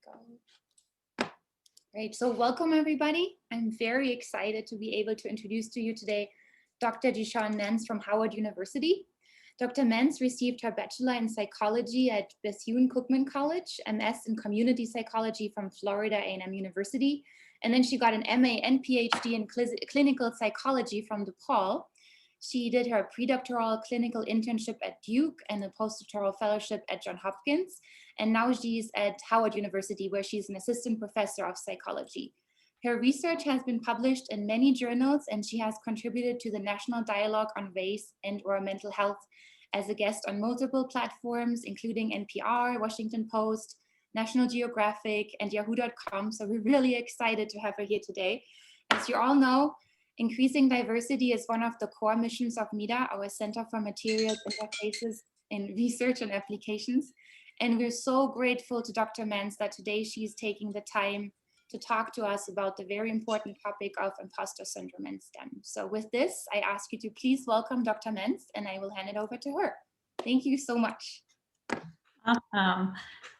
go. Great, so welcome everybody. I'm very excited to be able to introduce to you today Dr. Deshawn Nance from Howard University. Dr. Nance received her bachelor in psychology at Bethune-Cookman College, MS in community psychology from Florida A&M University, and then she got an MA and PhD in clinical psychology from DePaul. She did her predoctoral clinical internship at Duke and a postdoctoral fellowship at Johns Hopkins. And now she's at Howard University, where she's an assistant professor of psychology. Her research has been published in many journals, and she has contributed to the National Dialogue on Race and/or Mental Health as a guest on multiple platforms, including NPR, Washington Post, National Geographic, and Yahoo.com. So we're really excited to have her here today. As you all know, increasing diversity is one of the core missions of MEDA, our Center for Materials Interfaces in Research and Applications. And we're so grateful to Dr. Nance that today she's taking the time to talk to us about the very important topic of imposter syndrome and STEM. So with this, I ask you to please welcome Dr. Nance, and I will hand it over to her. Thank you so much. Awesome.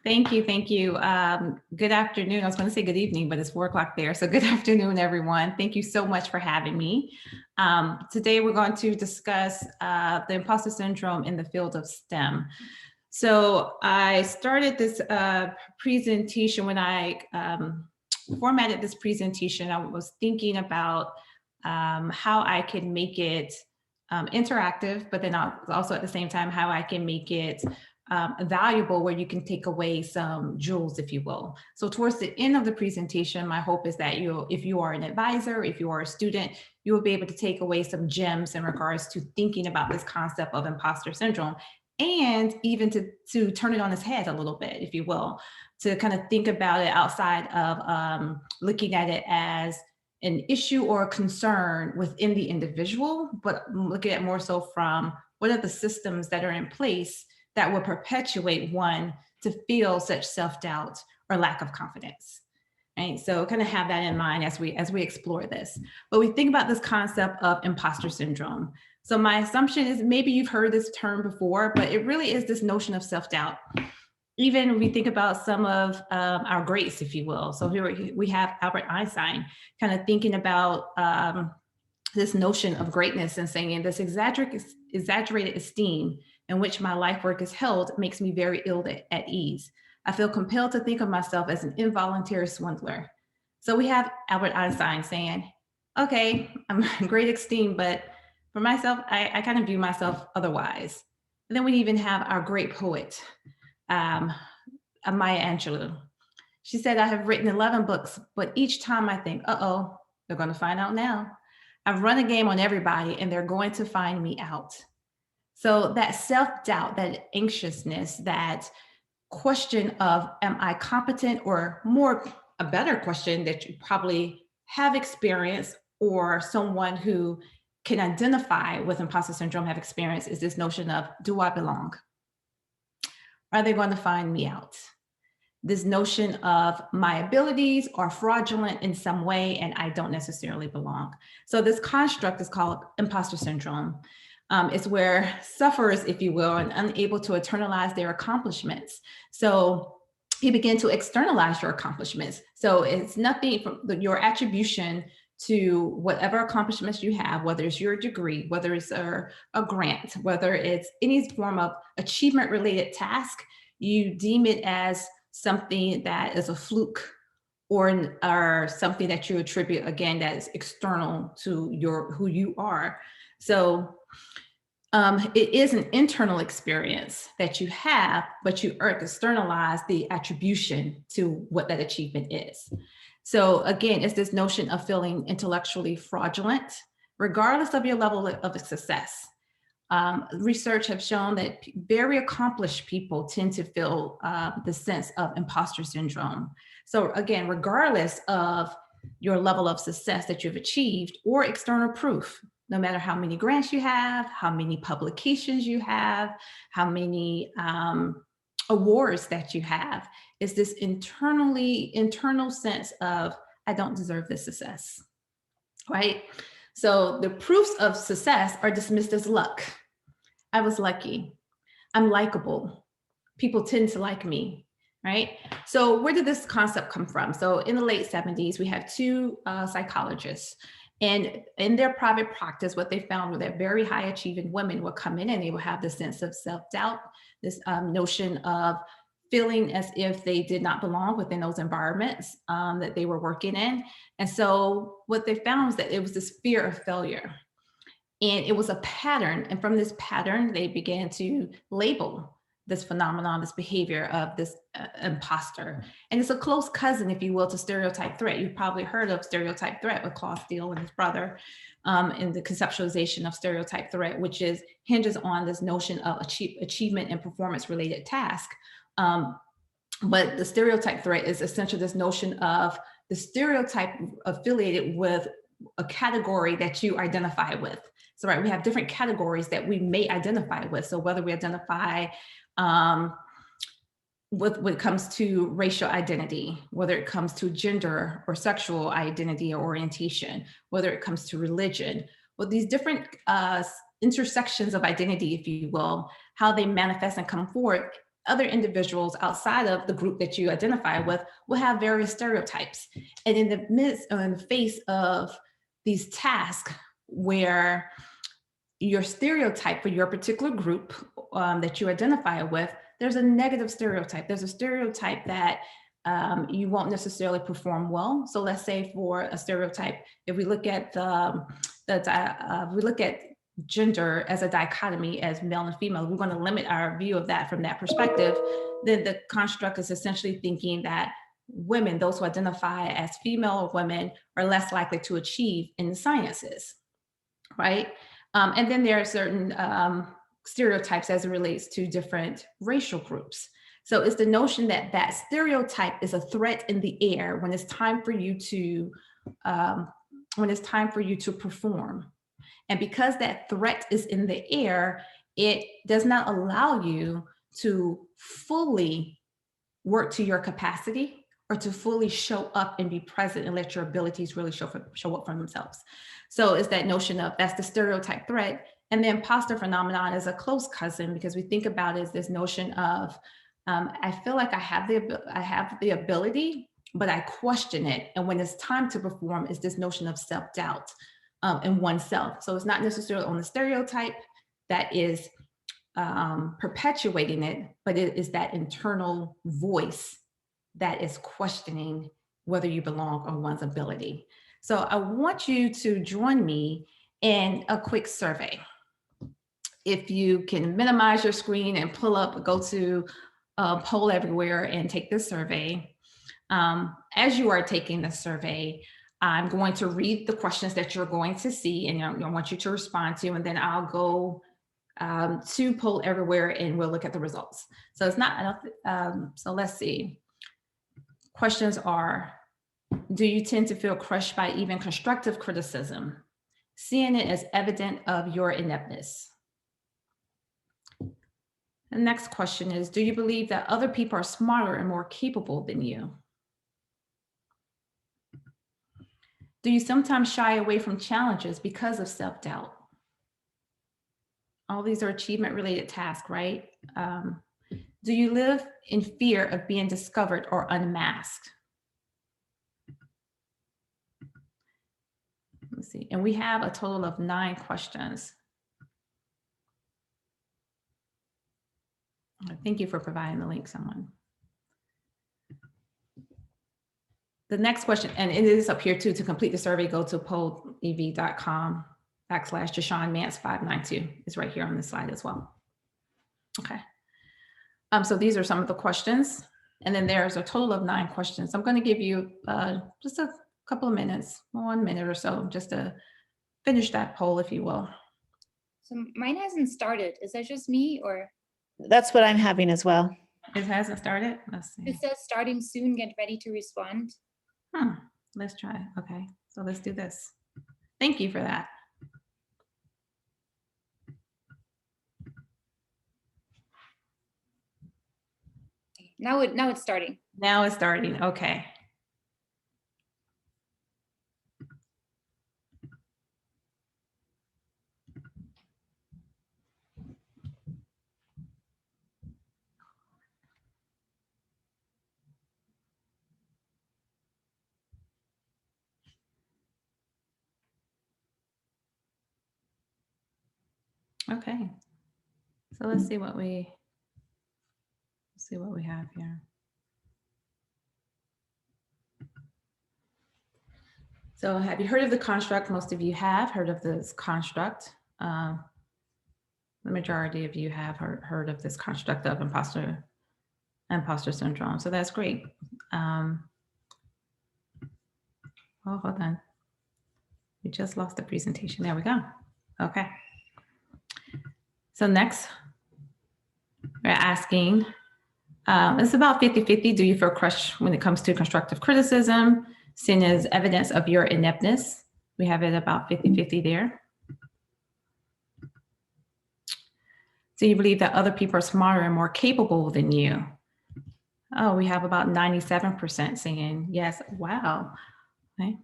Thank you. Thank you. Good afternoon. I was going to say good evening, but it's 4 o'clock there. So good afternoon, everyone. Thank you so much for having me. Today, we're going to discuss the imposter syndrome in the field of STEM. So I started this presentation when I formatted this presentation. I was thinking about how I could make it interactive, but then also at the same time, how I can make it valuable, where you can take away some jewels, if you will. So towards the end of the presentation, my hope is that if you are an advisor, if you are a student, you will be able to take away some gems in regards to thinking about this concept of imposter syndrome, and even to turn it on its head a little bit, if you will, to kind of think about it outside of looking at it as an issue or a concern within the individual, but look at it more so from what are the systems that are in place that will perpetuate one to feel such self-doubt or lack of confidence. Right? So kind of have that in mind as we explore this. But we think about this concept of imposter syndrome. So my assumption is maybe you've heard this term before, but it really is this notion of self-doubt. Even when we think about some of our greats, if you will. So here we have Albert Einstein kind of thinking about this notion of greatness and saying this exaggerated esteem in which my life work is held makes me very ill at ease. I feel compelled to think of myself as an involuntary swindler. So we have Albert Einstein saying, okay, I'm great esteem, but for myself, I kind of view myself otherwise. And then we even have our great poet, Maya Angelou. She said, I have written 11 books, but each time I think, uh-oh, they're going to find out now. I've run a game on everybody and they're going to find me out. So that self-doubt, that anxiousness, that question of, am I competent, or a better question that you probably have experienced or someone who can identify with imposter syndrome have experienced is this notion of, do I belong? Are they going to find me out? This notion of my abilities are fraudulent in some way and I don't necessarily belong. So this construct is called imposter syndrome. It's where sufferers, if you will, are unable to internalize their accomplishments. So you begin to externalize your accomplishments. So it's nothing from your attribution to whatever accomplishments you have, whether it's your degree, whether it's a grant, whether it's any form of achievement related task, you deem it as something that is a fluke or something that you attribute, again, that is external to who you are. So it is an internal experience that you have, but you externalize the attribution to what that achievement is. So again, it's this notion of feeling intellectually fraudulent, regardless of your level of success. Research have shown that very accomplished people tend to feel the sense of imposter syndrome. So again, regardless of your level of success that you've achieved or external proof, no matter how many grants you have, how many publications you have, how many awards that you have, is this internal sense of, I don't deserve this success, right? So the proofs of success are dismissed as luck. I was lucky. I'm likable. People tend to like me. right? So where did this concept come from? So in the late 70s, we had two psychologists. And in their private practice, what they found was that very high achieving women would come in and they would have this sense of self-doubt, this notion of feeling as if they did not belong within those environments that they were working in. And so what they found was that it was this fear of failure. And it was a pattern. And from this pattern, they began to label this phenomenon, this behavior of this imposter. And it's a close cousin, if you will, to stereotype threat. You've probably heard of stereotype threat with Claude Steele and his brother in the conceptualization of stereotype threat, which hinges on this notion of achievement and performance related task. But the stereotype threat is essentially this notion of the stereotype affiliated with a category that you identify with. So, right, we have different categories that we may identify with. So whether we identify with when it comes to racial identity, whether it comes to gender or sexual identity or orientation, whether it comes to religion, well, these different intersections of identity, if you will, how they manifest and come forward, other individuals outside of the group that you identify with will have various stereotypes. And in the midst or in the face of these tasks where your stereotype for your particular group that you identify with, there's a negative stereotype. There's a stereotype that you won't necessarily perform well. So let's say for a stereotype, if we look at we look at gender as a dichotomy as male and female, we're going to limit our view of that from that perspective. Then the construct is essentially thinking that women, those who identify as female or women, are less likely to achieve in the sciences, right? And then there are certain stereotypes as it relates to different racial groups. So it's the notion that that stereotype is a threat in the air when it's time for you to perform. And because that threat is in the air, it does not allow you to fully work to your capacity or to fully show up and be present and let your abilities really show up for themselves. So it's that notion of that's the stereotype threat. And the imposter phenomenon is a close cousin because we think about it as this notion of, I feel like I have the ability, but I question it. And when it's time to perform, is this notion of self-doubt in oneself. So it's not necessarily on the stereotype that is perpetuating it, but it is that internal voice that is questioning whether you belong or one's ability. So I want you to join me in a quick survey. If you can minimize your screen and go to Poll Everywhere and take this survey. As you are taking the survey, I'm going to read the questions that you're going to see and I want you to respond to, and then I'll go to Poll Everywhere and we'll look at the results. So it's not, so let's see. Questions are, do you tend to feel crushed by even constructive criticism, seeing it as evident of your ineptness? The next question is, do you believe that other people are smarter and more capable than you? Do you sometimes shy away from challenges because of self-doubt? All these are achievement-related tasks, right? Do you live in fear of being discovered or unmasked? Let's see, and we have a total of 9 questions. Thank you for providing the link, someone. The next question, and it is up here too, to complete the survey, go to pollev.com/JashawnMance592. It's right here on the slide as well. Okay. So these are some of the questions. And then there's a total of 9 questions. I'm going to give you just a couple of minutes, 1 minute or so, just to finish that poll, if you will. So mine hasn't started. Is that just me or? That's what I'm having as well. It hasn't started? Let's see. It says starting soon, get ready to respond. Let's try. Okay, so let's do this. Thank you for that. Now it's starting. Now it's starting. Okay. Okay. So let's see what we have here. So have you heard of the construct? Most of you have heard of this construct. The majority of you have heard of this construct of imposter syndrome. So that's great. Oh, hold on. We just lost the presentation. There we go. Okay. So next, we're asking, it's about 50-50. Do you feel crushed when it comes to constructive criticism, seen as evidence of your ineptness? We have it about 50-50 there. Do you believe that other people are smarter and more capable than you? Oh, we have about 97% saying yes. Wow. Okay.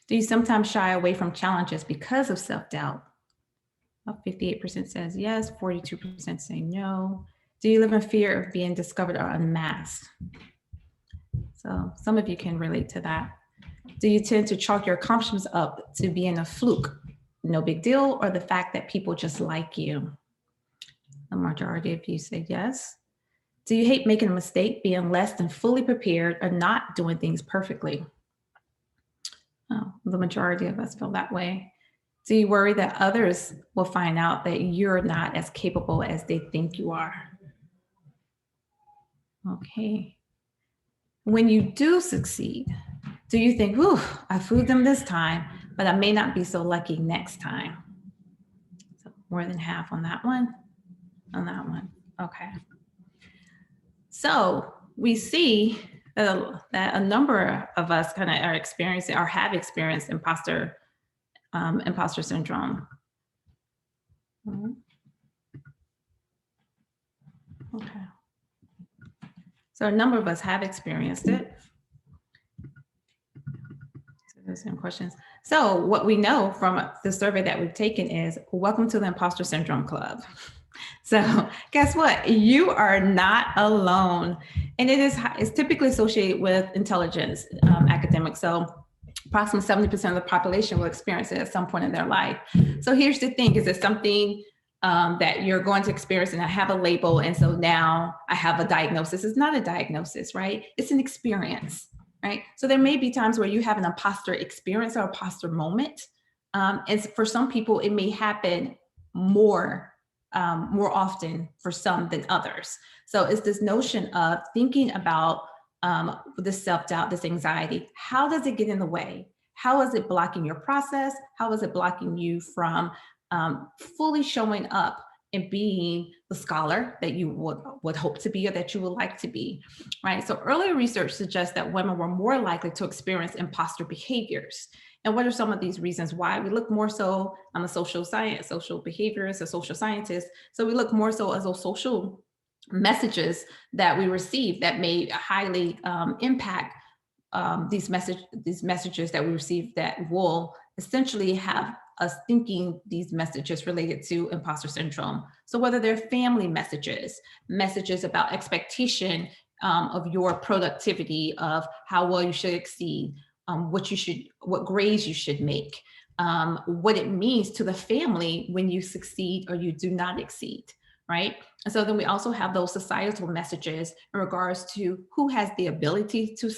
Do you sometimes shy away from challenges because of self-doubt? About 58% says yes, 42% say no. Do you live in fear of being discovered or unmasked? So some of you can relate to that. Do you tend to chalk your accomplishments up to being a fluke, no big deal, or the fact that people just like you? The majority of you say yes. Do you hate making a mistake, being less than fully prepared, or not doing things perfectly? Oh, the majority of us feel that way. Do you worry that others will find out that you're not as capable as they think you are? Okay. When you do succeed, do you think, whew, I fooled them this time, but I may not be so lucky next time? So more than half on that one. On that one. Okay. So we see that a number of us kind of are experiencing or have experienced imposter syndrome. Okay. So a number of us have experienced it. So there's some questions. So what we know from the survey that we've taken is, welcome to the Imposter Syndrome Club. So guess what? You are not alone. And it's typically associated with intelligence, academics. So approximately 70% of the population will experience it at some point in their life. So here's the thing, is it something that you're going to experience and I have a label, and so now I have a diagnosis? It's not a diagnosis, right? It's an experience, right? So there may be times where you have an imposter experience or imposter moment. And for some people, it may happen more often for some than others. So it's this notion of thinking about this self-doubt, this anxiety. How does it get in the way? How is it blocking your process? How is it blocking you from fully showing up and being the scholar that you would hope to be or that you would like to be, right? So earlier research suggests that women were more likely to experience imposter behaviors. And what are some of these reasons why? We look more so, I'm a social behaviorist, a social scientist. So we look more so as those social messages that we receive that may highly impact these messages that we receive that will essentially have us thinking these messages related to imposter syndrome. So whether they're family messages about expectation of your productivity, of how well you should exceed, what grades you should make, what it means to the family when you succeed or you do not exceed, right? And so then we also have those societal messages in regards to who has the ability to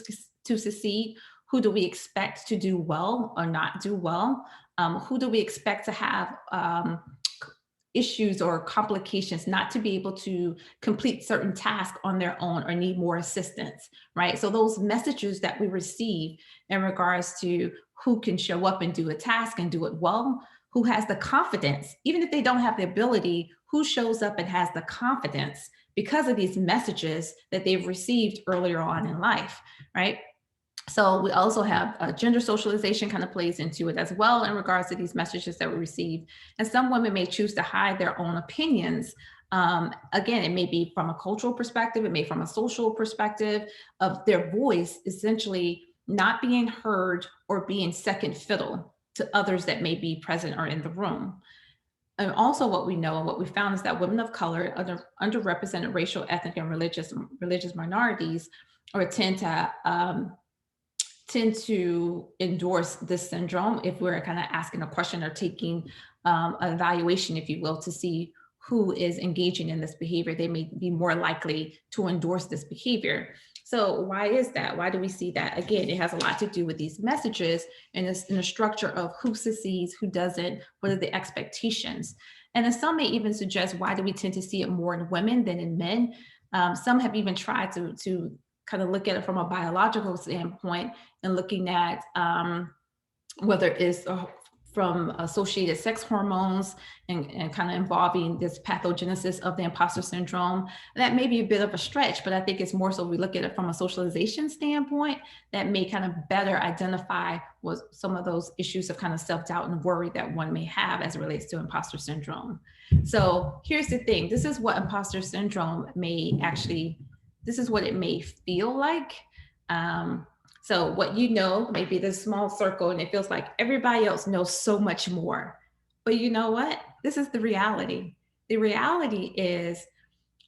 succeed, who do we expect to do well or not do well, who do we expect to have issues or complications, not to be able to complete certain tasks on their own or need more assistance, right? So those messages that we receive in regards to who can show up and do a task and do it well, who has the confidence, even if they don't have the ability, who shows up and has the confidence because of these messages that they've received earlier on in life, right? So we also have gender socialization kind of plays into it as well in regards to these messages that we receive. And some women may choose to hide their own opinions. Again, it may be from a cultural perspective, it may be from a social perspective of their voice essentially not being heard or being second fiddle to others that may be present or in the room. And also what we know and what we found is that women of color, underrepresented racial, ethnic, and religious minorities, or tend to endorse this syndrome if we're kind of asking a question or taking evaluation, if you will, to see who is engaging in this behavior. They may be more likely to endorse this behavior. So why is that? Why do we see that? Again, it has a lot to do with these messages and in the structure of who succeeds, who doesn't, what are the expectations. And then some may even suggest, why do we tend to see it more in women than in men? Some have even tried to kind of look at it from a biological standpoint and looking at whether it's from associated sex hormones and kind of involving this pathogenesis of the imposter syndrome. That may be a bit of a stretch, but I think it's more so we look at it from a socialization standpoint that may kind of better identify what some of those issues of kind of self-doubt and worry that one may have as it relates to imposter syndrome. So here's the thing. This is what imposter syndrome this is what it may feel like. So what you know, maybe this small circle, and it feels like everybody else knows so much more. But you know what? This is the reality. The reality is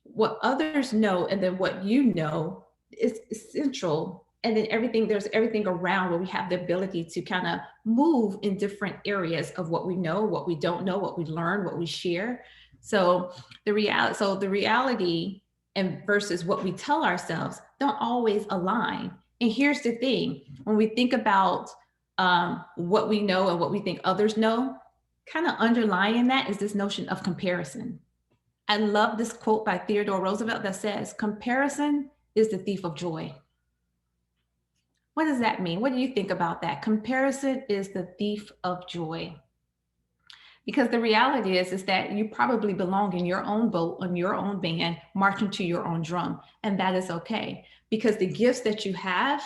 what others know and then what you know is essential. And then there's everything around where we have the ability to kind of move in different areas of what we know, what we don't know, what we learn, what we share. So the reality and versus what we tell ourselves don't always align. And here's the thing, when we think about what we know and what we think others know, kind of underlying that is this notion of comparison. I love this quote by Theodore Roosevelt that says, comparison is the thief of joy. What does that mean? What do you think about that? Comparison is the thief of joy. Because the reality is that you probably belong in your own boat, on your own band, marching to your own drum. And that is okay. Because the gifts that you have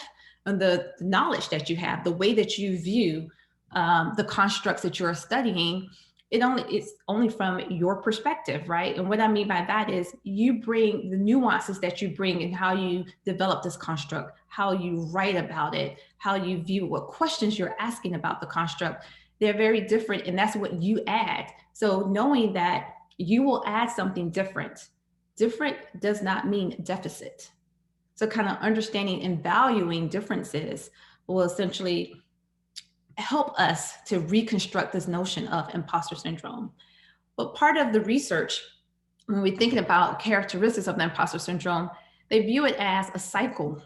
and the knowledge that you have, the way that you view the constructs that you're studying, it's only from your perspective, right? And what I mean by that is you bring the nuances that you bring in how you develop this construct, how you write about it, how you view what questions you're asking about the construct. They're very different, and that's what you add. So knowing that you will add something different does not mean deficit. So kind of understanding and valuing differences will essentially help us to reconstruct this notion of imposter syndrome. But part of the research, when we're thinking about characteristics of the imposter syndrome, they view it as a cycle.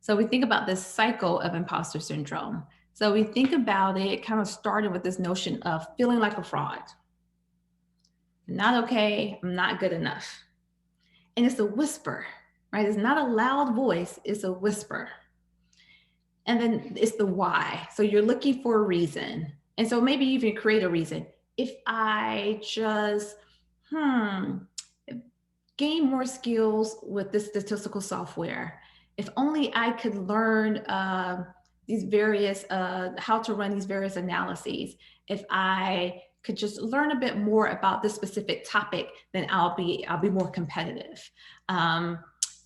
So we think about this cycle of imposter syndrome. So we think about it kind of starting with this notion of feeling like a fraud. Not okay, I'm not good enough. And it's a whisper, right? It's not a loud voice, it's a whisper. And then it's the why. So you're looking for a reason. And so maybe you even create a reason. If I just gain more skills with this statistical software, if only I could learn these various, how to run these various analyses. If I could just learn a bit more about this specific topic, then I'll be more competitive.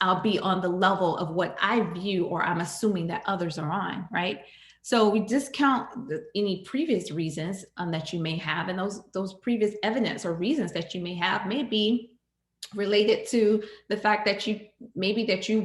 I'll be on the level of what I view or I'm assuming that others are on, right? So we discount any previous reasons that you may have, and those previous evidence or reasons that you may have may be related to the fact that you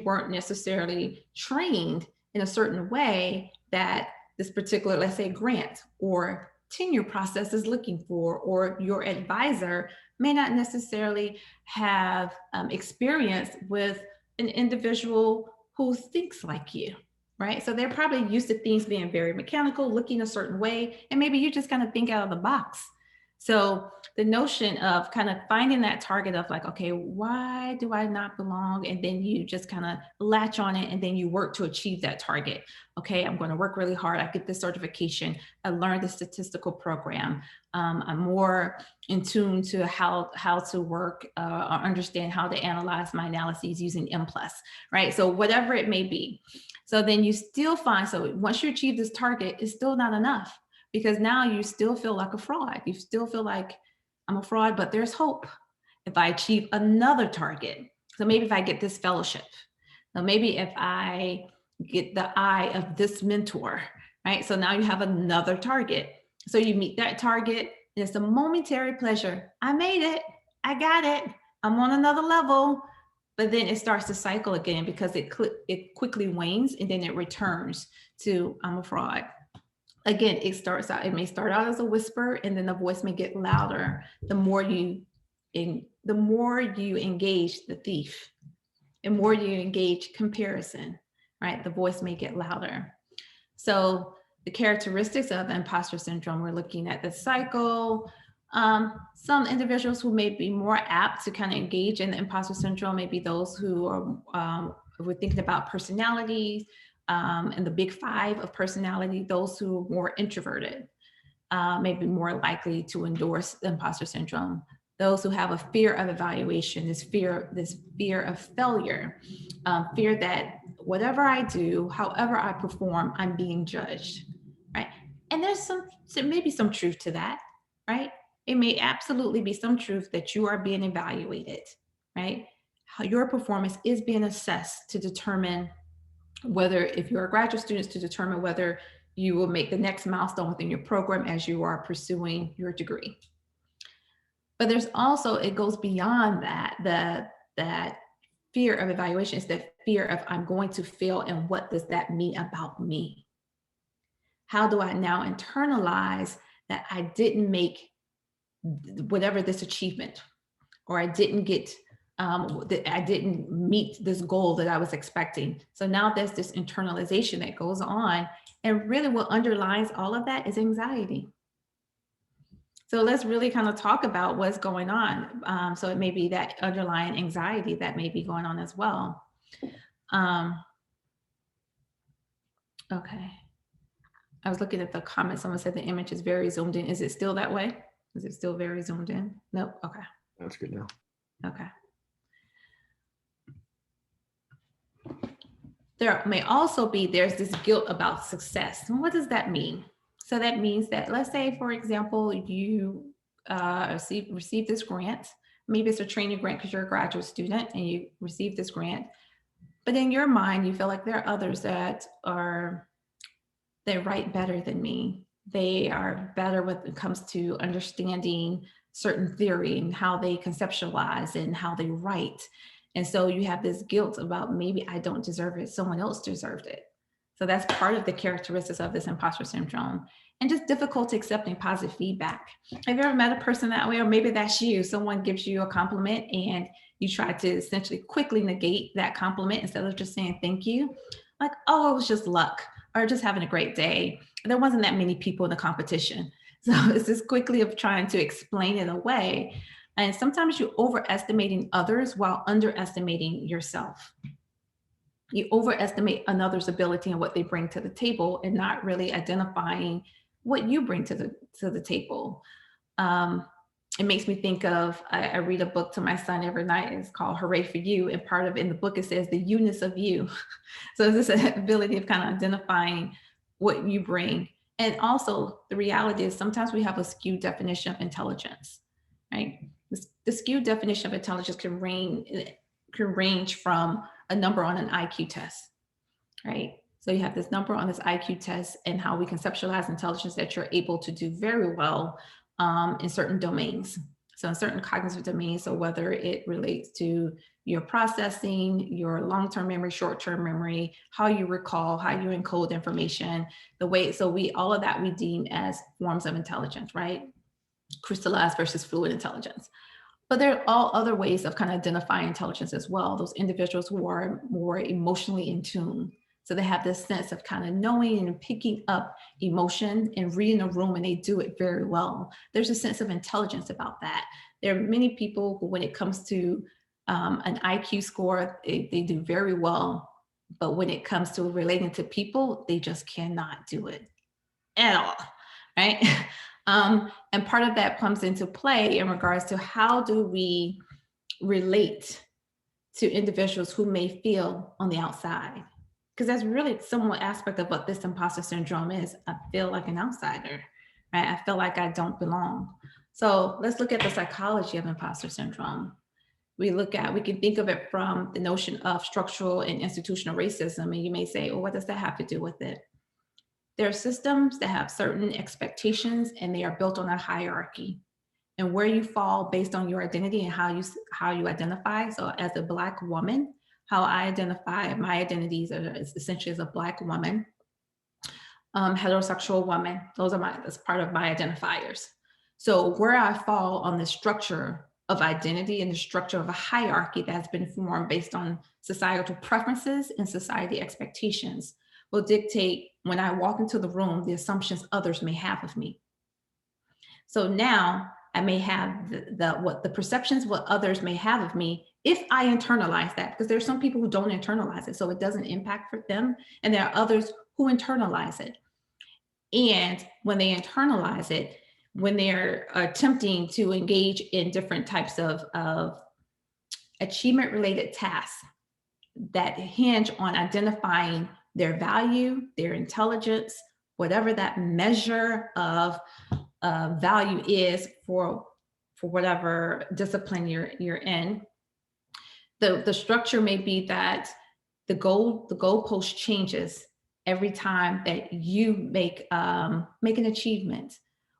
weren't necessarily trained in a certain way that this particular, let's say, grant or tenure process is looking for, or your advisor may not necessarily have experience with an individual who thinks like you, right? So they're probably used to things being very mechanical, looking a certain way, and maybe you just kind of think out of the box. So the notion of kind of finding that target of like, okay, why do I not belong? And then you just kind of latch on it and then you work to achieve that target. Okay, I'm going to work really hard. I get this certification. I learned the statistical program. I'm more in tune to how to work or understand how to analyze my analyses using M+, right? So whatever it may be. So then you still find, so once you achieve this target, it's still not enough. Because now you still feel like a fraud. You still feel like I'm a fraud, but there's hope if I achieve another target. So maybe if I get this fellowship, so maybe if I get the eye of this mentor, right? So now you have another target. So you meet that target and it's a momentary pleasure. I made it, I got it, I'm on another level, but then it starts to cycle again because it quickly wanes and then it returns to I'm a fraud. again, it may start out as a whisper, and then the voice may get louder the more you engage the thief, and more you engage comparison, right? The voice may get louder. So the characteristics of imposter syndrome, we're looking at the cycle. Some individuals who may be more apt to kind of engage in the imposter syndrome may be those who are, we're thinking about personalities, and the big 5 of personality, those who are more introverted may be more likely to endorse the imposter syndrome. Those who have a fear of evaluation, this fear of failure, fear that whatever I do, however I perform, I'm being judged, right? And there may be some truth to that, right? It may absolutely be some truth that you are being evaluated, right? How your performance is being assessed to determine whether, if you're a graduate student, to determine whether you will make the next milestone within your program as you are pursuing your degree. But there's also, it goes beyond that, that fear of evaluation is that fear of I'm going to fail, and what does that mean about me? How do I now internalize that I didn't make whatever this achievement, or I didn't get, that I didn't meet this goal that I was expecting. So now there's this internalization that goes on, and really what underlies all of that is anxiety. So let's really kind of talk about what's going on. So it may be that underlying anxiety that may be going on as well. Okay. I was looking at the comments. Someone said the image is very zoomed in. Is it still that way? Is it still very zoomed in? Nope. Okay. That's good now. Okay. There may also be, there's this guilt about success. And what does that mean? So that means that, let's say, for example, you receive this grant. Maybe it's a training grant because you're a graduate student and you receive this grant. But in your mind, you feel like there are others that they write better than me. They are better when it comes to understanding certain theory and how they conceptualize and how they write. And so you have this guilt about, maybe I don't deserve it, someone else deserved it. So that's part of the characteristics of this imposter syndrome, and just difficulty accepting positive feedback. Have you ever met a person that way? Or maybe that's you. Someone gives you a compliment and you try to essentially quickly negate that compliment instead of just saying thank you. Like, oh, it was just luck, or just having a great day. There wasn't that many people in the competition. So it's just quickly of trying to explain it away. And sometimes you're overestimating others while underestimating yourself. You overestimate another's ability and what they bring to the table, and not really identifying what you bring to the table. It makes me think of, I read a book to my son every night. It's called Hooray for You. And part of, in the book, it says the you-ness of you. So it's this ability of kind of identifying what you bring. And also the reality is sometimes we have a skewed definition of intelligence, right? The skewed definition of intelligence can range from a number on an IQ test, right? So you have this number on this IQ test, and how we conceptualize intelligence, that you're able to do very well in certain domains. So in certain cognitive domains, so whether it relates to your processing, your long-term memory, short-term memory, how you recall, how you encode information, the way, so all of that we deem as forms of intelligence, right? Crystallized versus fluid intelligence. But there are all other ways of kind of identifying intelligence as well. Those individuals who are more emotionally in tune. So they have this sense of kind of knowing and picking up emotion and reading a room, and they do it very well. There's a sense of intelligence about that. There are many people who, when it comes to an IQ score, they do very well. But when it comes to relating to people, they just cannot do it at all, right? And part of that comes into play in regards to how do we relate to individuals who may feel on the outside? Because that's really somewhat aspect of what this imposter syndrome is. I feel like an outsider, right? I feel like I don't belong. So let's look at the psychology of imposter syndrome. We can think of it from the notion of structural and institutional racism. And you may say, well, what does that have to do with it? There are systems that have certain expectations, and they are built on a hierarchy. And where you fall based on your identity and how you identify. So as a Black woman, how I identify, my identities are essentially as a Black woman. heterosexual woman. That's part of my identifiers. So where I fall on the structure of identity and the structure of a hierarchy that's been formed based on societal preferences and society expectations will dictate when I walk into the room, the assumptions others may have of me. So now I may have the perceptions, what others may have of me, if I internalize that, because there's some people who don't internalize it, so it doesn't impact for them. And there are others who internalize it. And when they internalize it, when they're attempting to engage in different types of achievement related tasks that hinge on identifying their value, their intelligence, whatever that measure of value is for whatever discipline you're in, the structure may be that the goalpost changes every time that you make an achievement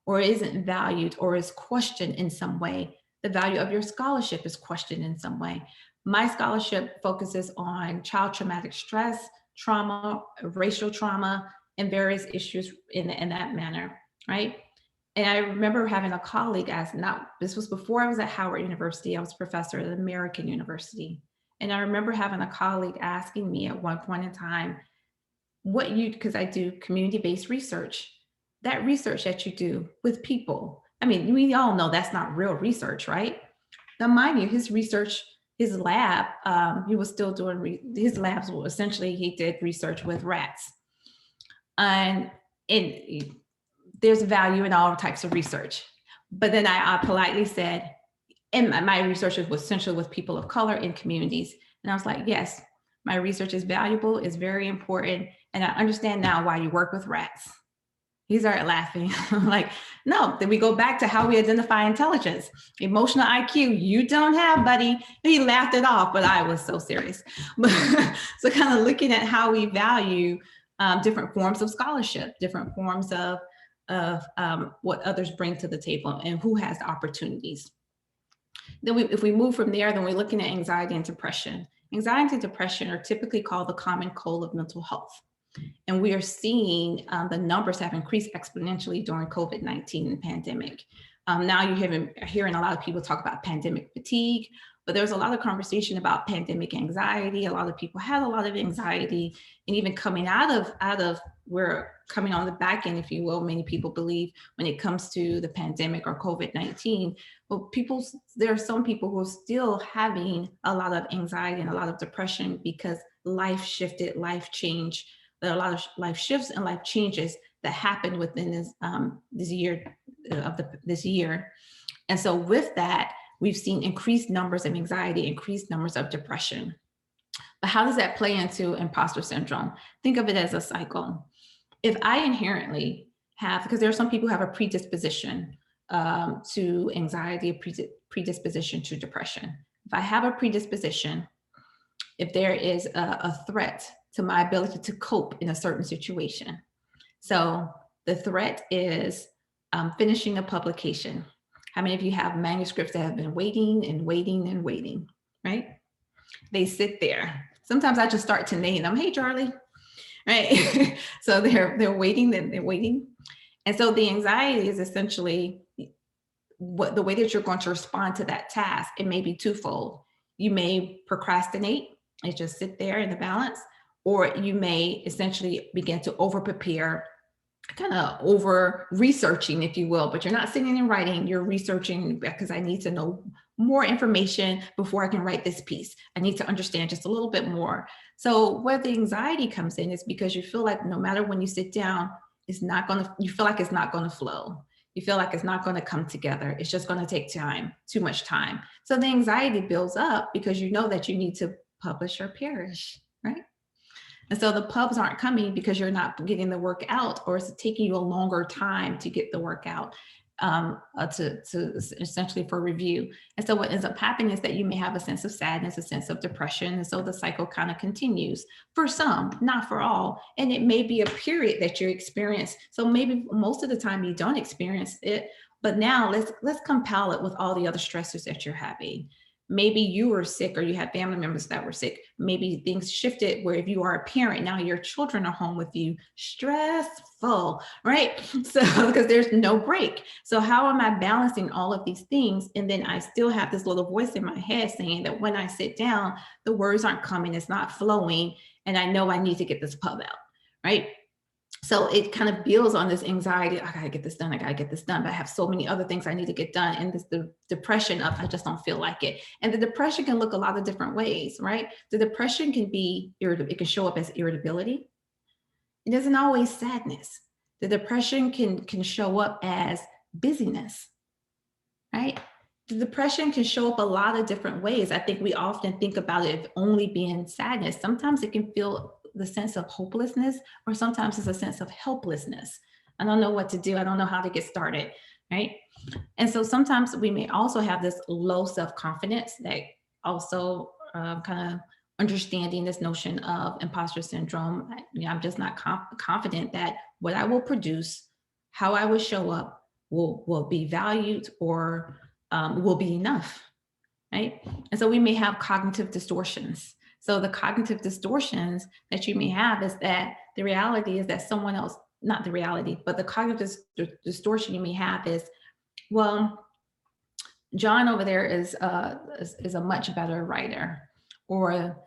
or isn't valued or is questioned in some way. The value of your scholarship is questioned in some way. My scholarship focuses on child traumatic stress, trauma, racial trauma, and various issues in that manner, right? And I remember having a colleague ask, this was before I was at Howard University, I was a professor at American University. And I remember having a colleague asking me at one point in time, because I do community-based research, that research that you do with people. I mean, we all know that's not real research, right? Now, mind you, his research, his lab, he was still doing, his labs were essentially, he did research with rats. And there's value in all types of research. But then I politely said, and my research was essentially with people of color in communities. And I was like, yes, my research is valuable, it's very important. And I understand now why you work with rats. He started laughing. Like, no, then we go back to how we identify intelligence. Emotional IQ, you don't have, buddy. He laughed it off, but I was so serious. So kind of looking at how we value different forms of scholarship, different forms of what others bring to the table and who has the opportunities. Then if we move from there, then we're looking at anxiety and depression. Anxiety and depression are typically called the common cold of mental health. And we are seeing the numbers have increased exponentially during COVID-19 pandemic. Now you're hearing a lot of people talk about pandemic fatigue, but there's a lot of conversation about pandemic anxiety. A lot of people had a lot of anxiety, and even coming out of we're coming on the back end, if you will, many people believe when it comes to the pandemic or COVID-19, well, there are some people who are still having a lot of anxiety and a lot of depression because life shifted, life changed. There are a lot of life shifts and life changes that happened within this year. And so with that, we've seen increased numbers of anxiety, increased numbers of depression. But how does that play into imposter syndrome? Think of it as a cycle. If I inherently have, because there are some people who have a predisposition to anxiety, a predisposition to depression. If I have a predisposition, if there is a threat to my ability to cope in a certain situation. So the threat is finishing a publication. How many of you have manuscripts that have been waiting and waiting and waiting, right? They sit there. Sometimes I just start to name them. Hey, Charlie, right? So they're waiting and they're waiting. And so the anxiety is essentially the way that you're going to respond to that task. It may be twofold. You may procrastinate and just sit there in the balance, or you may essentially begin to over prepare, kind of over researching, if you will, but you're not sitting and writing, you're researching because I need to know more information before I can write this piece. I need to understand just a little bit more. So where the anxiety comes in is because you feel like no matter when you sit down, you feel like it's not going to flow. You feel like it's not going to come together. It's just going to take time, too much time. So the anxiety builds up because you know that you need to publish or perish, right? And so the pubs aren't coming because you're not getting the work out, or it's taking you a longer time to get the work out to essentially for review. And so what ends up happening is that you may have a sense of sadness, a sense of depression. And so the cycle kind of continues for some, not for all. And it may be a period that you experience. So maybe most of the time you don't experience it, but now let's compile it with all the other stressors that you're having. maybe you were sick or you had family members that were sick. Maybe things shifted where if you are a parent, now your children are home with you, stressful, right? So, because there's no break. So how am I balancing all of these things? And then I still have this little voice in my head saying that when I sit down, the words aren't coming, it's not flowing. And I know I need to get this pub out, right? So it kind of builds on this anxiety. I gotta get this done. I gotta get this done. But I have so many other things I need to get done. And this the depression of I just don't feel like it. And the depression can look a lot of different ways, right? The depression can be irritable. It can show up as irritability. It doesn't always sadness. The depression can show up as busyness, right? The depression can show up a lot of different ways. I think we often think about it only being sadness. Sometimes it can feel the sense of hopelessness, or sometimes it's a sense of helplessness. I don't know what to do. I don't know how to get started, right? And so sometimes we may also have this low self-confidence that also kind of understanding this notion of imposter syndrome. I'm just not confident that what I will produce, how I will show up will be valued or will be enough, right? And so we may have cognitive distortions. So the cognitive distortions that you may have is that the reality is that someone else, not the reality, but the cognitive distortion you may have is, well, John over there is a much better writer, or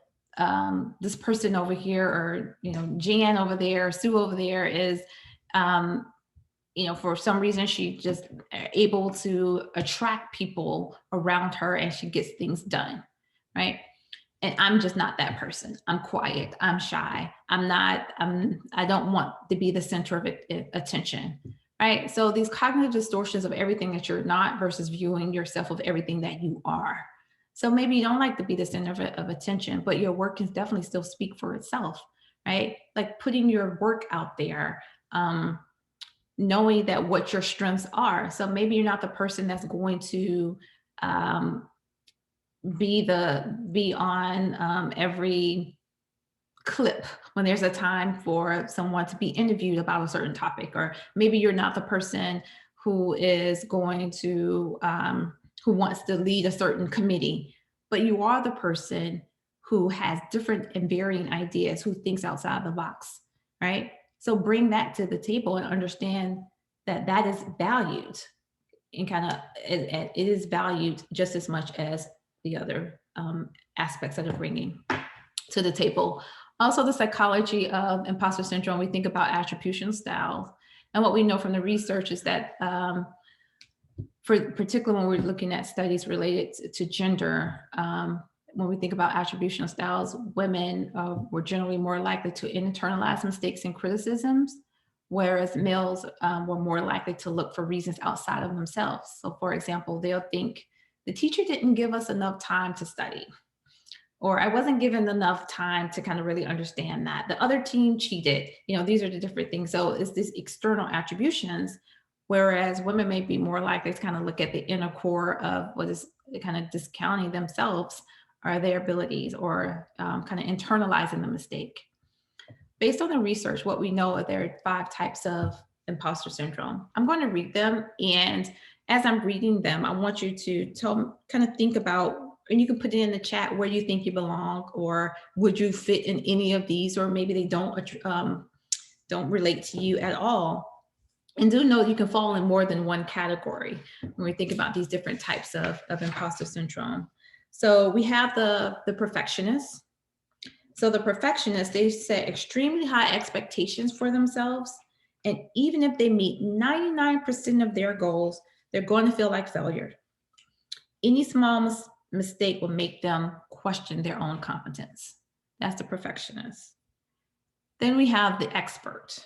this person over here, or Jan over there, Sue over there is, for some reason she just able to attract people around her and she gets things done, right? And I'm just not that person. I'm quiet. I'm shy. I don't want to be the center of attention, right? So these cognitive distortions of everything that you're not versus viewing yourself of everything that you are. So maybe you don't like to be the center of attention, but your work can definitely still speak for itself, right? Like putting your work out there, knowing that what your strengths are. So maybe you're not the person that's going to, be on every clip when there's a time for someone to be interviewed about a certain topic, or maybe you're not the person who is going to who wants to lead a certain committee, but you are the person who has different and varying ideas, who thinks outside the box, right? So bring that to the table and understand that that is valued, and kind of it is valued just as much as the other aspects that are bringing to the table. Also, the psychology of imposter syndrome, we think about attribution styles. And what we know from the research is that, particularly when we're looking at studies related to gender, when we think about attribution styles, women were generally more likely to internalize mistakes and criticisms, whereas males were more likely to look for reasons outside of themselves. So for example, they'll think, the teacher didn't give us enough time to study, or I wasn't given enough time to kind of really understand that. The other team cheated. These are the different things. So it's these external attributions, whereas women may be more likely to kind of look at the inner core of what is kind of discounting themselves or their abilities, or kind of internalizing the mistake. Based on the research, what we know are there are 5 types of imposter syndrome. I'm going to read them, and as I'm reading them, I want you to kind of think about, and you can put it in the chat where you think you belong, or would you fit in any of these, or maybe they don't relate to you at all. And do know you can fall in more than one category when we think about these different types of imposter syndrome. So we have the perfectionist. So the perfectionists, they set extremely high expectations for themselves. And even if they meet 99% of their goals, they're going to feel like failure. Any small mistake will make them question their own competence. That's the perfectionist. Then we have the expert.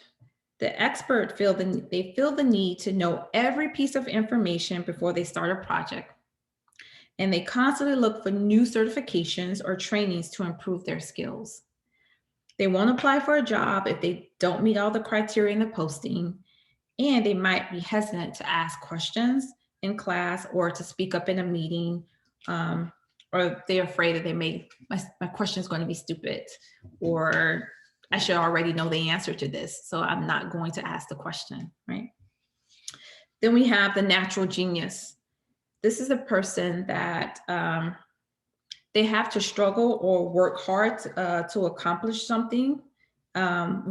The expert feel the need to know every piece of information before they start a project. And they constantly look for new certifications or trainings to improve their skills. They won't apply for a job if they don't meet all the criteria in the posting, and they might be hesitant to ask questions in class or to speak up in a meeting, or they're afraid that my question is going to be stupid, or I should already know the answer to this, so I'm not going to ask the question, right? Then we have the natural genius. This is a person that they have to struggle or work hard to accomplish something,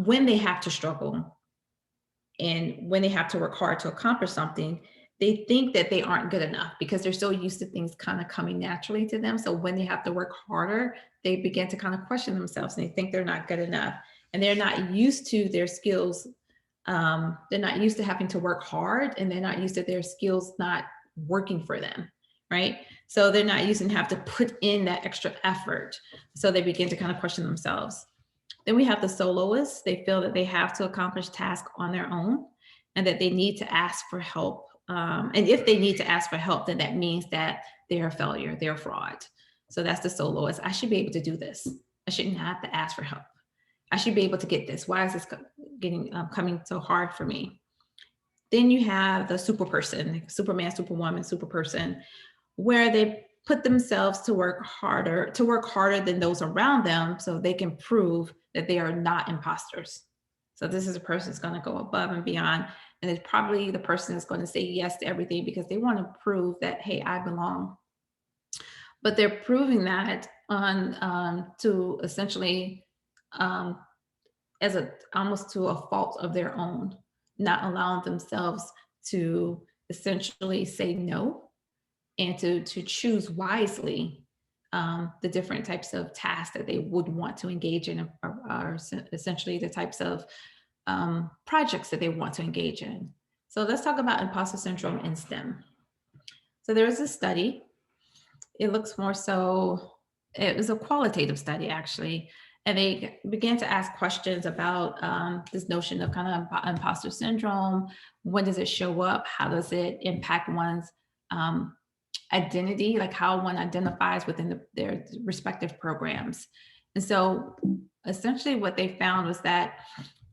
when they have to struggle and when they have to work hard to accomplish something, they think that they aren't good enough because they're so used to things kind of coming naturally to them. So when they have to work harder, they begin to kind of question themselves and they think they're not good enough. And they're not used to their skills. They're not used to having to work hard, and they're not used to their skills not working for them, right? So they're not used to have to put in that extra effort. So they begin to kind of question themselves. Then we have the soloists. They feel that they have to accomplish tasks on their own and that they need to ask for help. And if they need to ask for help, then that means that they're a failure, they're a fraud. So that's the soloist. I should be able to do this. I shouldn't have to ask for help. I should be able to get this. Why is this coming so hard for me? Then you have the super person, Superman, Superwoman, super person, where they put themselves to work harder than those around them so they can prove that they are not imposters. So this is a person that's going to go above and beyond. And it's probably the person that's going to say yes to everything because they want to prove that, hey, I belong. But they're proving that to essentially almost to a fault of their own, not allowing themselves to essentially say no and to choose wisely the different types of tasks that they would want to engage in, are essentially the types of projects that they want to engage in. So let's talk about imposter syndrome in STEM. So there was a study. It looks more so, it was a qualitative study actually, and they began to ask questions about this notion of kind of imposter syndrome. When does it show up? How does it impact one's identity, like how one identifies within their respective programs? And so essentially what they found was that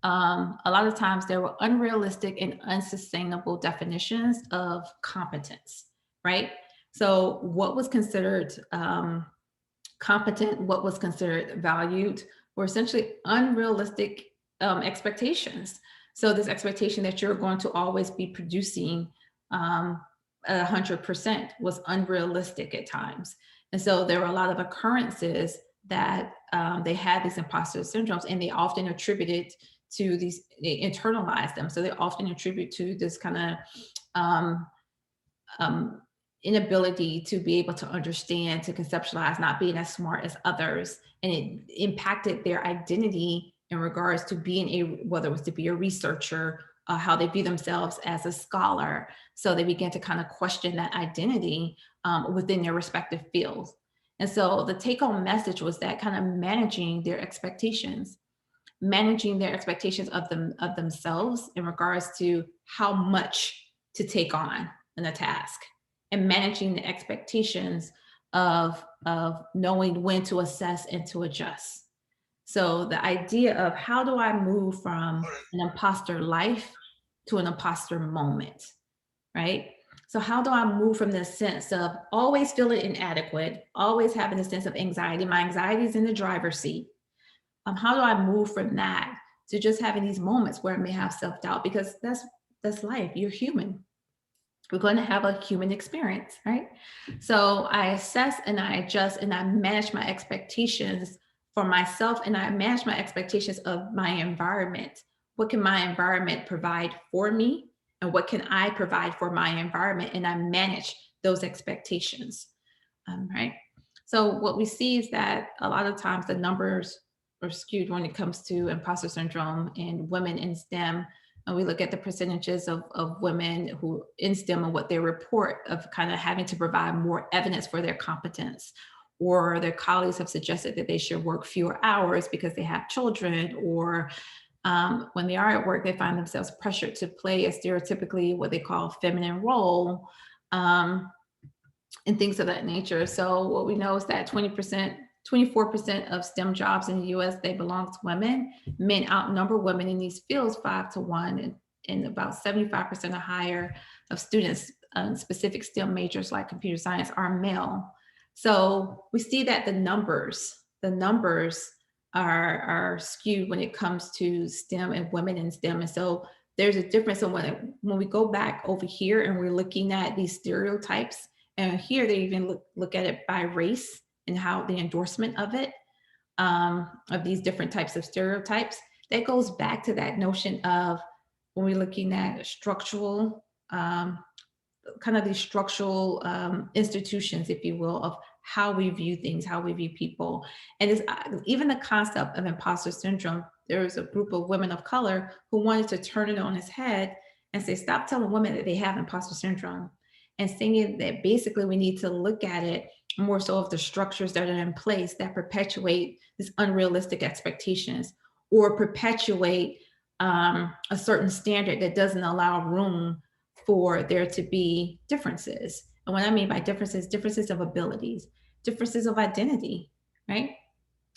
a lot of times there were unrealistic and unsustainable definitions of competence, right? So what was considered competent, what was considered valued, were essentially unrealistic expectations. So this expectation that you're going to always be producing 100% was unrealistic at times. And so there were a lot of occurrences that they had these imposter syndromes, and they often attributed to these, they internalize them. So they often attribute to this kind of inability to be able to understand, to conceptualize, not being as smart as others. And it impacted their identity in regards to being whether it was to be a researcher, how they view themselves as a scholar. So they began to kind of question that identity within their respective fields. And so the take-home message was that kind of managing their expectations of themselves in regards to how much to take on in a task, and managing the expectations of knowing when to assess and to adjust. So the idea of how do I move from an imposter life to an imposter moment, right? So how do I move from this sense of always feeling inadequate, always having a sense of anxiety? My anxiety is in the driver's seat. How do I move from that to just having these moments where I may have self-doubt? Because that's life. You're human. We're going to have a human experience, right? So I assess and I adjust and I manage my expectations for myself, and I manage my expectations of my environment. What can my environment provide for me? And what can I provide for my environment? And I manage those expectations, right? So what we see is that a lot of times the numbers are skewed when it comes to imposter syndrome and women in STEM. And we look at the percentages of women who in STEM and what they report of kind of having to provide more evidence for their competence, or their colleagues have suggested that they should work fewer hours because they have children, or when they are at work, they find themselves pressured to play a stereotypically what they call feminine role, and things of that nature. So what we know is that 24% of STEM jobs in the US, they belong to women. Men outnumber women in these fields 5-1, and about 75% or higher of students in specific STEM majors like computer science are male. So we see that the numbers are skewed when it comes to STEM and women in STEM. And so there's a difference. So when we go back over here and we're looking at these stereotypes, and here they even look at it by race and how the endorsement of it, of these different types of stereotypes, that goes back to that notion of when we're looking at structural, kind of these structural institutions, if you will, of how we view things, how we view people. And it's even the concept of imposter syndrome. There was a group of women of color who wanted to turn it on its head and say, stop telling women that they have imposter syndrome, and saying that basically we need to look at it more so of the structures that are in place that perpetuate these unrealistic expectations or perpetuate a certain standard that doesn't allow room for there to be differences. And what I mean by differences, differences of abilities, differences of identity, right?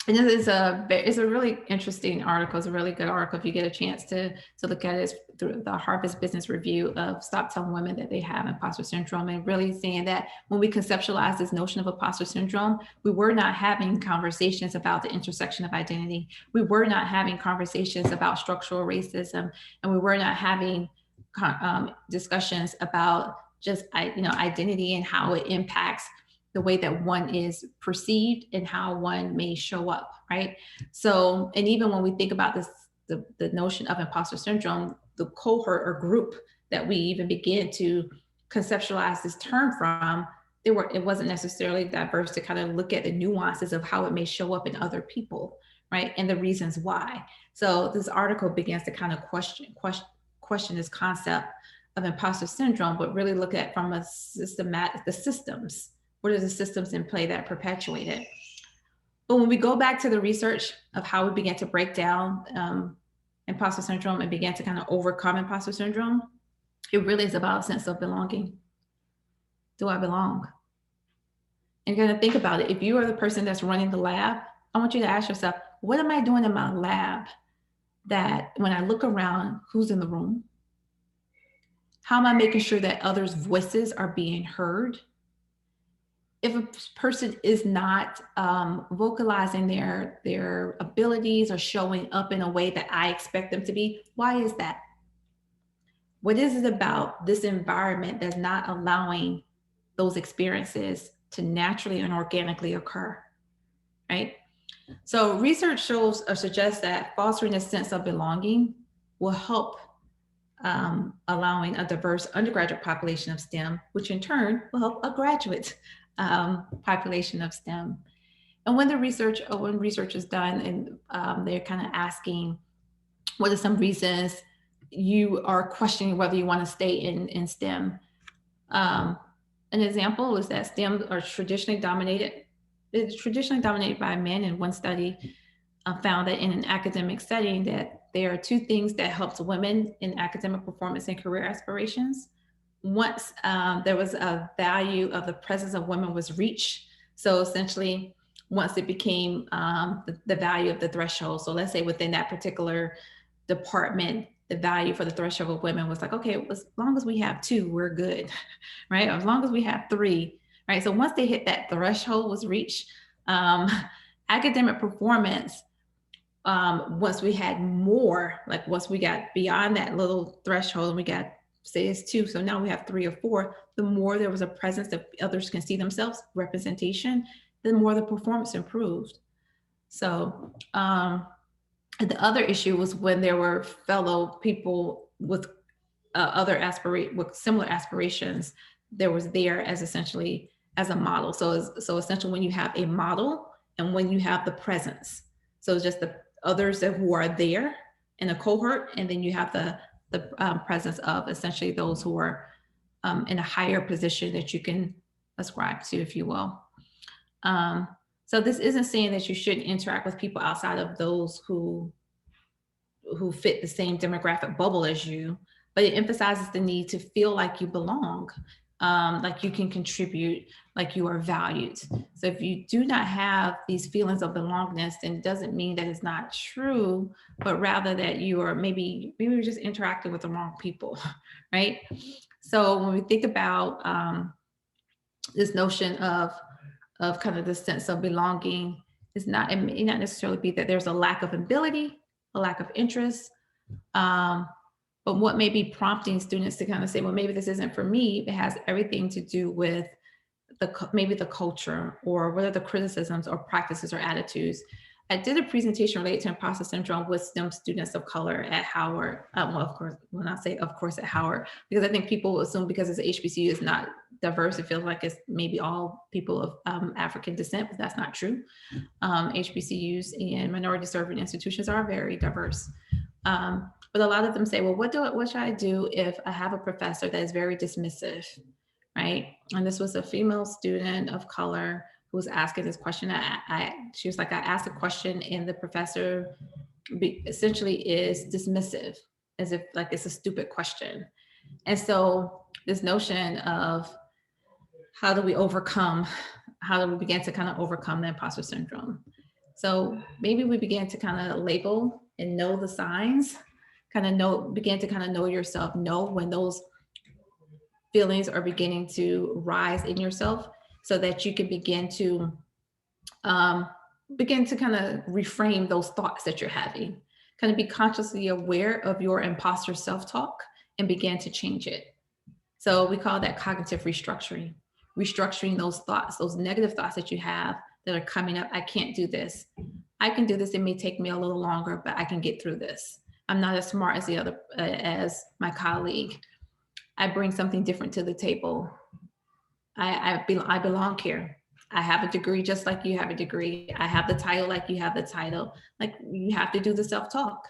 And it's a really interesting article. It's a really good article if you get a chance to look at it. It's through the Harvard Business Review of Stop Telling Women That They Have Imposter Syndrome, and really saying that when we conceptualize this notion of imposter syndrome, we were not having conversations about the intersection of identity. We were not having conversations about structural racism, and we were not having discussions about just identity and how it impacts the way that one is perceived and how one may show up, right? So, and even when we think about this, the notion of imposter syndrome, the cohort or group that we even begin to conceptualize this term from, it wasn't necessarily diverse to kind of look at the nuances of how it may show up in other people, right? And the reasons why. So this article begins to kind of question this concept of imposter syndrome, but really look at from the systems. What are the systems in play that perpetuate it? But when we go back to the research of how we began to break down imposter syndrome and began to kind of overcome imposter syndrome, it really is about a sense of belonging. Do I belong? And you're gonna think about it. If you are the person that's running the lab, I want you to ask yourself, what am I doing in my lab that when I look around, who's in the room? How am I making sure that others' voices are being heard? If a person is not vocalizing their abilities or showing up in a way that I expect them to be, why is that? What is it about this environment that's not allowing those experiences to naturally and organically occur, right? So research shows or suggests that fostering a sense of belonging will help allowing a diverse undergraduate population of STEM, which in turn will help a graduate population of STEM. And when research is done and they're kind of asking, what are some reasons you are questioning whether you want to stay in STEM? An example is that STEM are traditionally dominated by men. And one study found that in an academic setting that there are two things that helped women in academic performance and career aspirations. Once there was a value of the presence of women was reached. So essentially, once it became the value of the threshold. So let's say within that particular department, the value for the threshold of women was like, okay, as long as we have 2, we're good, right? As long as we have 3, right? So once they hit that threshold was reached, academic performance, once we had more, like once we got beyond that little threshold and we got, say it's 2, so now we have 3 or 4, the more there was a presence that others can see themselves, representation, the more the performance improved. So the other issue was when there were fellow people with with similar aspirations, there was there as essentially as a model. So essentially when you have a model and when you have the presence, so it's just the others who are there in a cohort, and then you have the presence of essentially those who are in a higher position that you can ascribe to, if you will. So this isn't saying that you shouldn't interact with people outside of those who fit the same demographic bubble as you, but it emphasizes the need to feel like you belong, like you can contribute, like you are valued. So if you do not have these feelings of belongingness, then it doesn't mean that it's not true, but rather that you are maybe you're just interacting with the wrong people, right? So when we think about this notion of kind of the sense of belonging, it may not necessarily be that there's a lack of ability, a lack of interest, but what may be prompting students to kind of say, well, maybe this isn't for me, it has everything to do with maybe the culture, or what are the criticisms or practices or attitudes. I did a presentation related to imposter syndrome with some students of color at Howard. Well, of course, when I say of course at Howard, because I think people assume because it's HBCU is not diverse, it feels like it's maybe all people of African descent, but that's not true. HBCUs and minority serving institutions are very diverse. But a lot of them say, well, what should I do if I have a professor that is very dismissive, right? And this was a female student of color who was asking this question. She was like, I asked a question and the professor essentially is dismissive, as if like it's a stupid question. And so this notion of how do we begin to kind of overcome the imposter syndrome? So maybe we began to kind of label and know the signs, begin to kind of know yourself, know when those feelings are beginning to rise in yourself, so that you can begin to kind of reframe those thoughts that you're having, kind of be consciously aware of your imposter self-talk and begin to change it. So we call that cognitive restructuring those thoughts, those negative thoughts that you have that are coming up. I can't do this. I can do this. It may take me a little longer, but I can get through this. I'm not as smart as my colleague. I bring something different to the table. I belong here. I have a degree just like you have a degree. I have the title like you have the title. Like, you have to do the self-talk.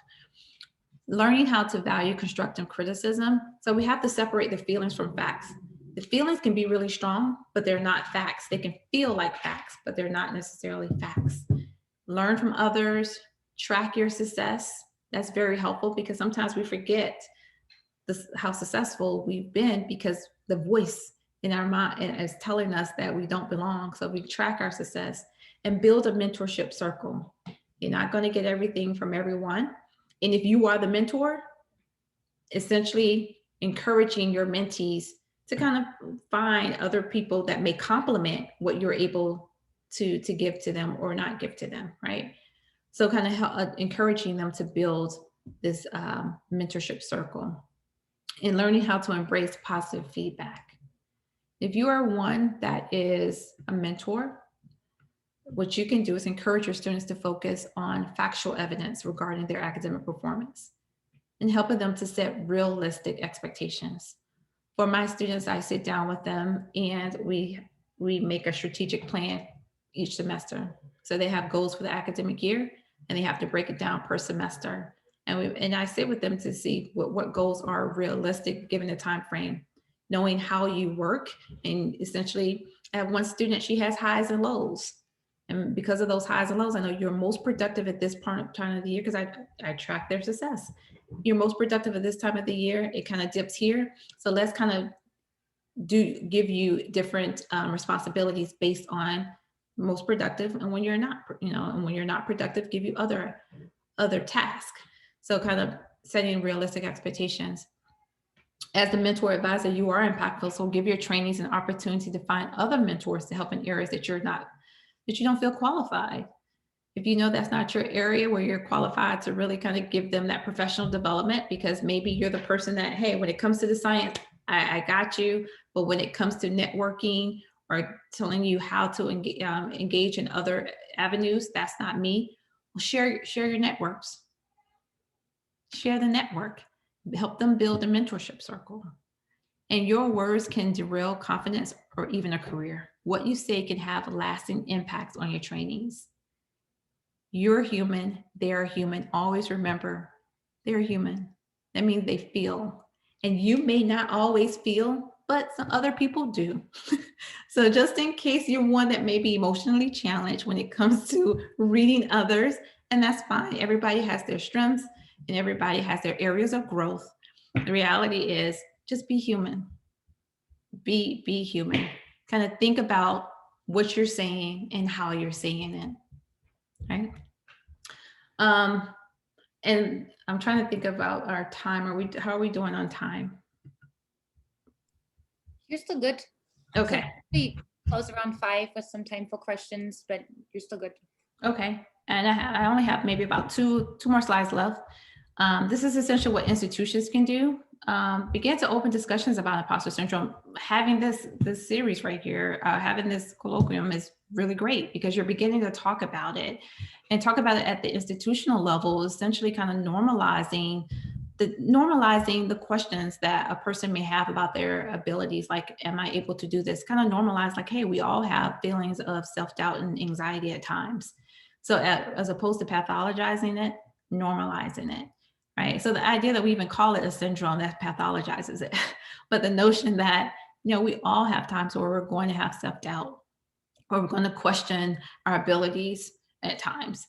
Learning how to value constructive criticism. So we have to separate the feelings from facts. The feelings can be really strong, but they're not facts. They can feel like facts, but they're not necessarily facts. Learn from others, track your success. That's very helpful, because sometimes we forget how successful we've been because the voice in our mind is telling us that we don't belong. So we track our success and build a mentorship circle. You're not going to get everything from everyone. And if you are the mentor, essentially encouraging your mentees to kind of find other people that may complement what you're able to give to them or not give to them, right? So kind of encouraging them to build this mentorship circle and learning how to embrace positive feedback. If you are one that is a mentor, what you can do is encourage your students to focus on factual evidence regarding their academic performance and helping them to set realistic expectations. For my students, I sit down with them and we make a strategic plan each semester. So they have goals for the academic year and they have to break it down per semester. And I sit with them to see what goals are realistic given the time frame, knowing how you work. And essentially, I have one student, she has highs and lows. And because of those highs and lows, I know you're most productive at this time of the year, because I track their success. You're most productive at this time of the year. It kind of dips here. So let's kind of give you different responsibilities based on most productive. And when you're not, and when you're not productive, give you other tasks. So kind of setting realistic expectations. As the mentor advisor, you are impactful. So give your trainees an opportunity to find other mentors to help in areas that you don't feel qualified. If you know that's not your area where you're qualified, to really kind of give them that professional development, because maybe you're the person that, hey, when it comes to the science, I got you. But when it comes to networking or telling you how to engage in other avenues, that's not me. Well, share your networks. Share the network. Help them build a mentorship circle. And your words can derail confidence or even a career. What you say can have lasting impacts on your trainees. You're human, they're human. Always remember, they're human. That means they feel. And you may not always feel, but some other people do. So just in case you're one that may be emotionally challenged when it comes to reading others, and that's fine. Everybody has their strengths and everybody has their areas of growth. The reality is, just be human. Be human. Kind of think about what you're saying and how you're saying it, right? And I'm trying to think about our time. How are we doing on time? You're still good. Okay. So we close around 5 with some time for questions, but you're still good. Okay. And I only have maybe about two more slides left. This is essentially what institutions can do began to open discussions about imposter syndrome. Having this series right here, having this colloquium is really great because you're beginning to talk about it and talk about it at the institutional level, essentially kind of normalizing the questions that a person may have about their abilities. Like, am I able to do this? Kind of normalize, like, hey, we all have feelings of self-doubt and anxiety at times. So as opposed to pathologizing it, normalizing it. Right. So the idea that we even call it a syndrome, that pathologizes it. But the notion that, we all have times where we're going to have self-doubt, or we're going to question our abilities at times.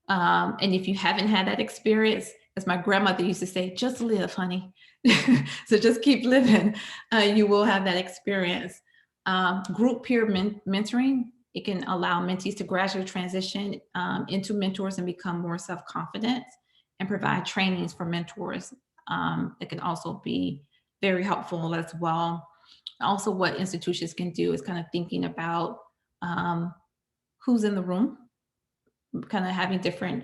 And if you haven't had that experience, as my grandmother used to say, just live, honey. So just keep living. You will have that experience. Group peer mentoring, it can allow mentees to gradually transition into mentors and become more self-confident, and provide trainings for mentors. It can also be very helpful as well. Also, what institutions can do is kind of thinking about who's in the room, kind of having different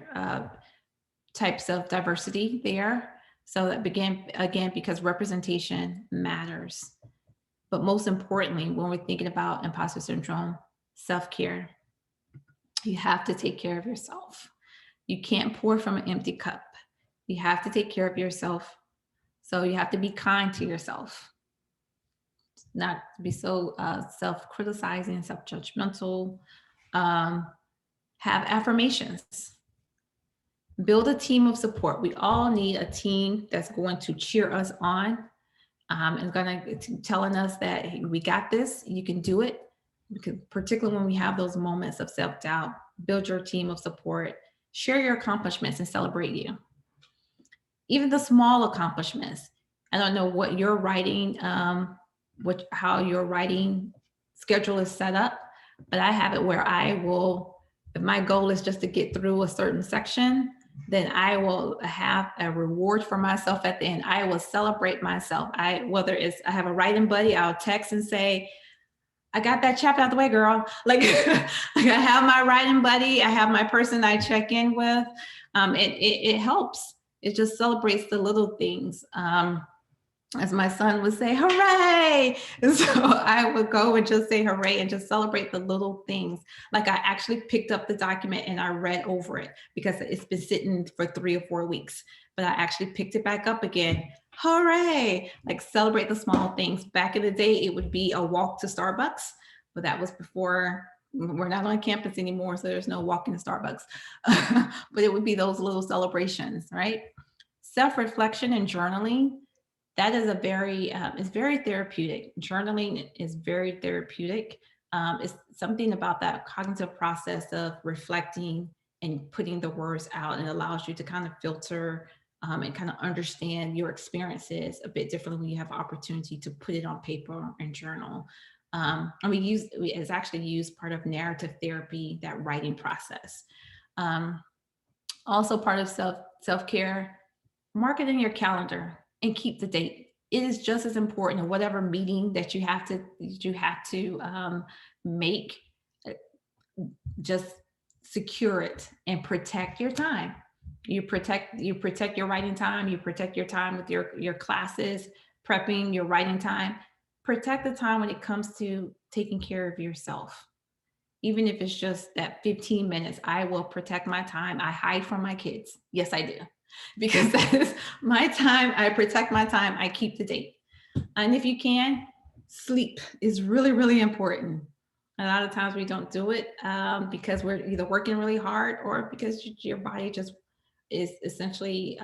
types of diversity there. So that again, because representation matters. But most importantly, when we're thinking about imposter syndrome, self-care, you have to take care of yourself. You can't pour from an empty cup. You have to take care of yourself. So you have to be kind to yourself, not be so self-criticizing, self-judgmental. Have affirmations. Build a team of support. We all need a team that's going to cheer us on, and going to telling us that, hey, we got this, you can do it. Because particularly when we have those moments of self-doubt, build your team of support, share your accomplishments and celebrate you. Even the small accomplishments. I don't know what your writing, how your writing schedule is set up, but I have it where I will, if my goal is just to get through a certain section, then I will have a reward for myself at the end. I will celebrate myself. Whether it's, I have a writing buddy, I'll text and say, I got that chapter out the way, girl. Like, I have my writing buddy, I have my person I check in with. It helps. It just celebrates the little things. As my son would say, hooray. And so I would go and just say hooray and just celebrate the little things. Like, I actually picked up the document and I read over it because it's been sitting for 3 or 4 weeks, but I actually picked it back up again. Hooray. Like, celebrate the small things. Back in the day, it would be a walk to Starbucks, but that was before. We're not on campus anymore, so there's no walking to Starbucks. But it would be those little celebrations, right? Self-reflection and journaling. That is it's very therapeutic. Journaling is very therapeutic. It's something about that cognitive process of reflecting and putting the words out, and it allows you to kind of filter and kind of understand your experiences a bit differently when you have opportunity to put it on paper and journal. And it's actually used part of narrative therapy, that writing process. Also part of self-care, mark it in your calendar and keep the date. It is just as important in whatever meeting that you have to make. Just secure it and protect your time. You protect your writing time. You protect your time with your classes, prepping your writing time. Protect the time when it comes to taking care of yourself. Even if it's just that 15 minutes, I will protect my time. I hide from my kids. Yes, I do. Because that is my time. I protect my time. I keep the date. And if you can, sleep is really, really important. A lot of times we don't do it because we're either working really hard or because your body just is essentially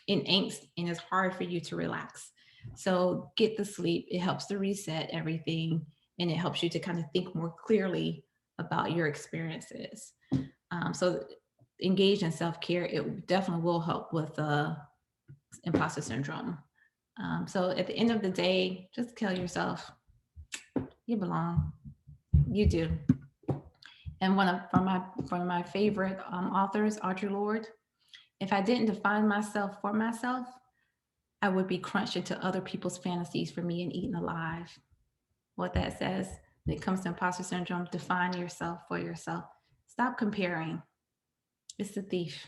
in angst and it's hard for you to relax. So get the sleep. It helps to reset everything, and it helps you to kind of think more clearly about your experiences. So engage in self-care. It definitely will help with imposter syndrome. So at the end of the day, just tell yourself, you belong. You do. And one of my favorite authors, Audre Lorde, if I didn't define myself for myself, I would be crunched into other people's fantasies for me and eaten alive. What that says when it comes to imposter syndrome, define yourself for yourself. Stop comparing. It's the thief.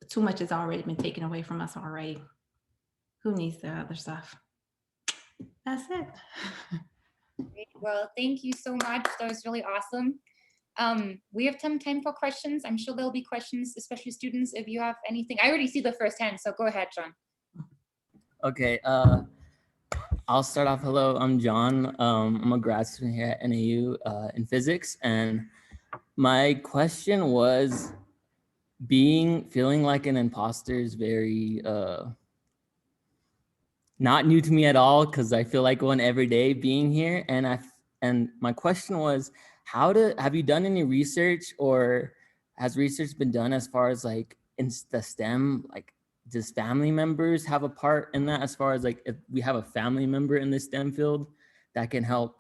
Too much has already been taken away from us already. Who needs the other stuff? That's it. Great. Well, thank you so much. That was really awesome. We have some time for questions. I'm sure there'll be questions, especially students, if you have anything. I already see the first hand, so go ahead, John. Okay, I'll start off. Hello, I'm John. I'm a grad student here at NAU in physics, and my question was, feeling like an imposter is very not new to me at all, because I feel like one every day being here. And my question was, have you done any research, or has research been done as far as like in the STEM, like does family members have a part in that, as far as like if we have a family member in the STEM field that can help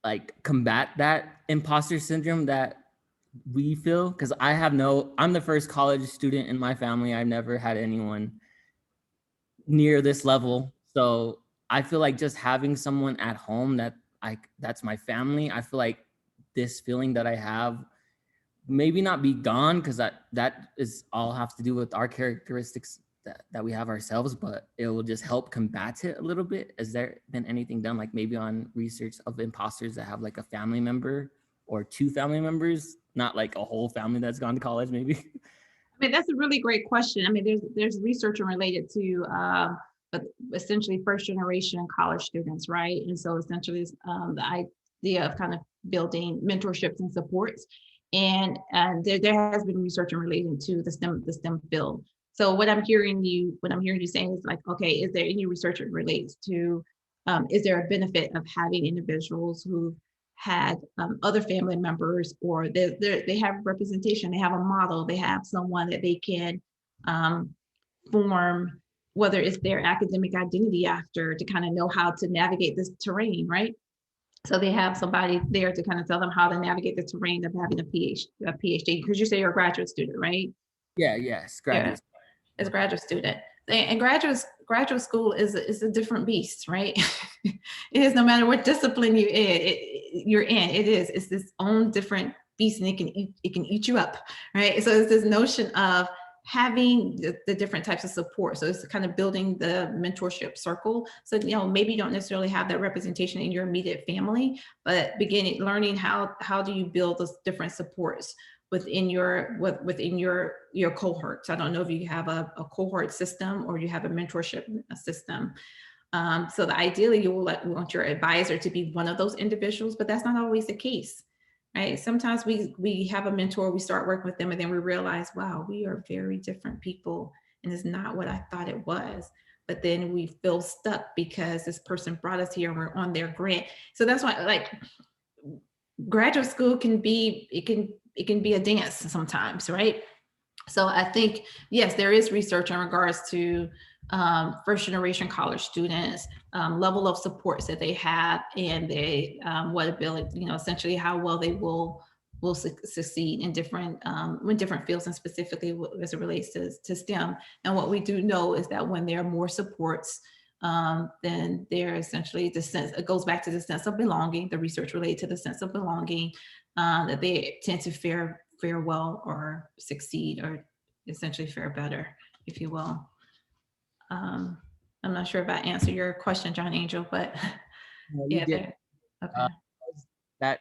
like combat that imposter syndrome that we feel? Because I'm the first college student in my family. I've never had anyone near this level. So I feel like just having someone at home that's my family, I feel like this feeling that I have maybe not be gone, because that is all have to do with our characteristics that we have ourselves, but it will just help combat it a little bit. Has there been anything done, like maybe on research of imposters that have like a family member or two family members, not like a whole family that's gone to college maybe? I mean, that's a really great question. I mean, there's research related to essentially first generation college students, right? And so essentially the idea of kind of building mentorships and supports. And there has been research in relation to the STEM field. So what I'm hearing you saying is like, okay, is there any research that relates to, is there a benefit of having individuals who had other family members, or they have representation, they have a model, they have someone that they can form, whether it's their academic identity after, to kind of know how to navigate this terrain, right? So they have somebody there to kind of tell them how to navigate the terrain of having a PhD, because you say you're a graduate student, right? Yes, graduate. Yeah, as a graduate student. And graduate school is a different beast, right? It is, no matter what discipline you're in, it's this own different beast, and it can eat you up, right? So it's this notion of having the different types of support. So it's kind of building the mentorship circle. So, maybe you don't necessarily have that representation in your immediate family, but learning how do you build those different supports within your cohorts. I don't know if you have a cohort system or you have a mentorship system. So ideally you want your advisor to be one of those individuals, but that's not always the case, right? Sometimes we have a mentor, we start working with them, and then we realize, wow, we are very different people, and it's not what I thought it was. But then we feel stuck because this person brought us here and we're on their grant. So that's why, like, graduate school can be a dance sometimes, right? So I think, yes, there is research in regards to first generation college students, level of supports that they have, and what ability, essentially how well they will succeed in different fields, and specifically as it relates to STEM. And what we do know is that when there are more supports, then they're essentially it goes back to the sense of belonging, the research related to the sense of belonging, that they tend to fare well or succeed, or essentially fare better, if you will. I'm not sure if I answered your question, John Angel, but yeah. Okay.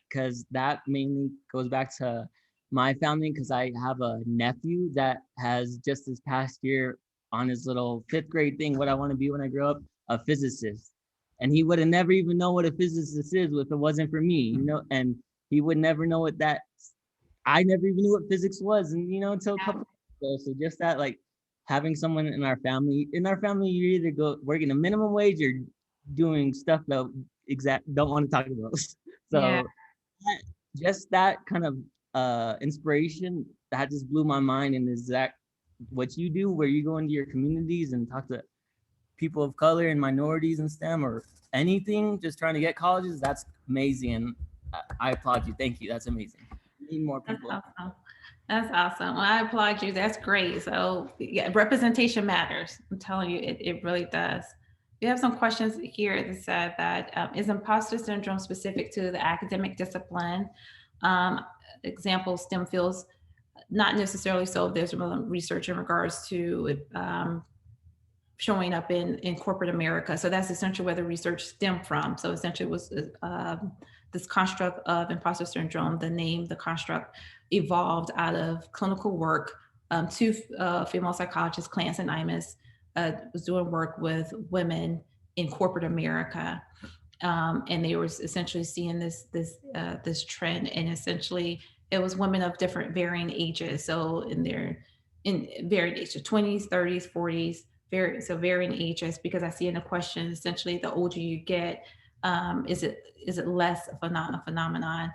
Because that mainly goes back to my family, because I have a nephew that has just this past year on his little 5th grade thing, what I want to be when I grow up, a physicist. And he would have never even know what a physicist is if it wasn't for me, and he would never know I never even knew what physics was, and until a couple of years ago. So just that, like, having someone in our family, you either go working a minimum wage or doing stuff that don't want to talk about. So yeah. Just that kind of inspiration, that just blew my mind. And is that what you do, where you go into your communities and talk to people of color and minorities in STEM or anything, just trying to get colleges? That's amazing. And I applaud you. Thank you. That's amazing. We need more people. That's awesome. Well, I applaud you. That's great. So yeah, representation matters. I'm telling you, it really does. We have some questions here that said that is imposter syndrome specific to the academic discipline? Example, STEM fields, not necessarily so. There's research in regards to showing up in corporate America. So that's essentially where the research stemmed from. So essentially it was this construct of imposter syndrome, the name, the construct evolved out of clinical work. Two female psychologists, Clance and Imus, was doing work with women in corporate America. And they were essentially seeing this trend, and essentially it was women of different varying ages. So in varying ages, 20s, 30s, 40s, varying ages, because I see in the question, essentially the older you get, is it less of a phenomenon?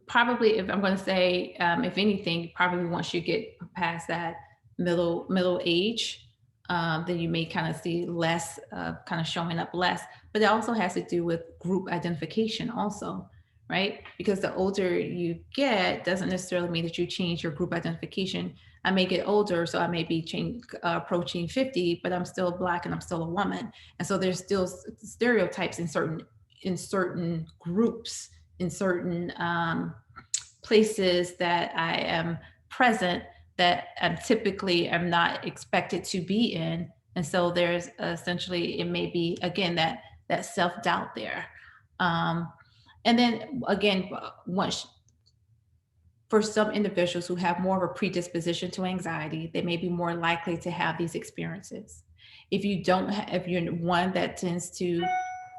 Probably, if I'm going to say, if anything, probably once you get past that middle age, then you may kind of see less kind of showing up less. But it also has to do with group identification also, right? Because the older you get doesn't necessarily mean that you change your group identification. I may get older, so I may be approaching 50, but I'm still Black and I'm still a woman. And so there's still stereotypes in certain groups, in certain places that I am present that I'm typically am not expected to be in. And so there's essentially, it may be, again, that self-doubt there. And then again, for some individuals who have more of a predisposition to anxiety, they may be more likely to have these experiences. If you're one that tends to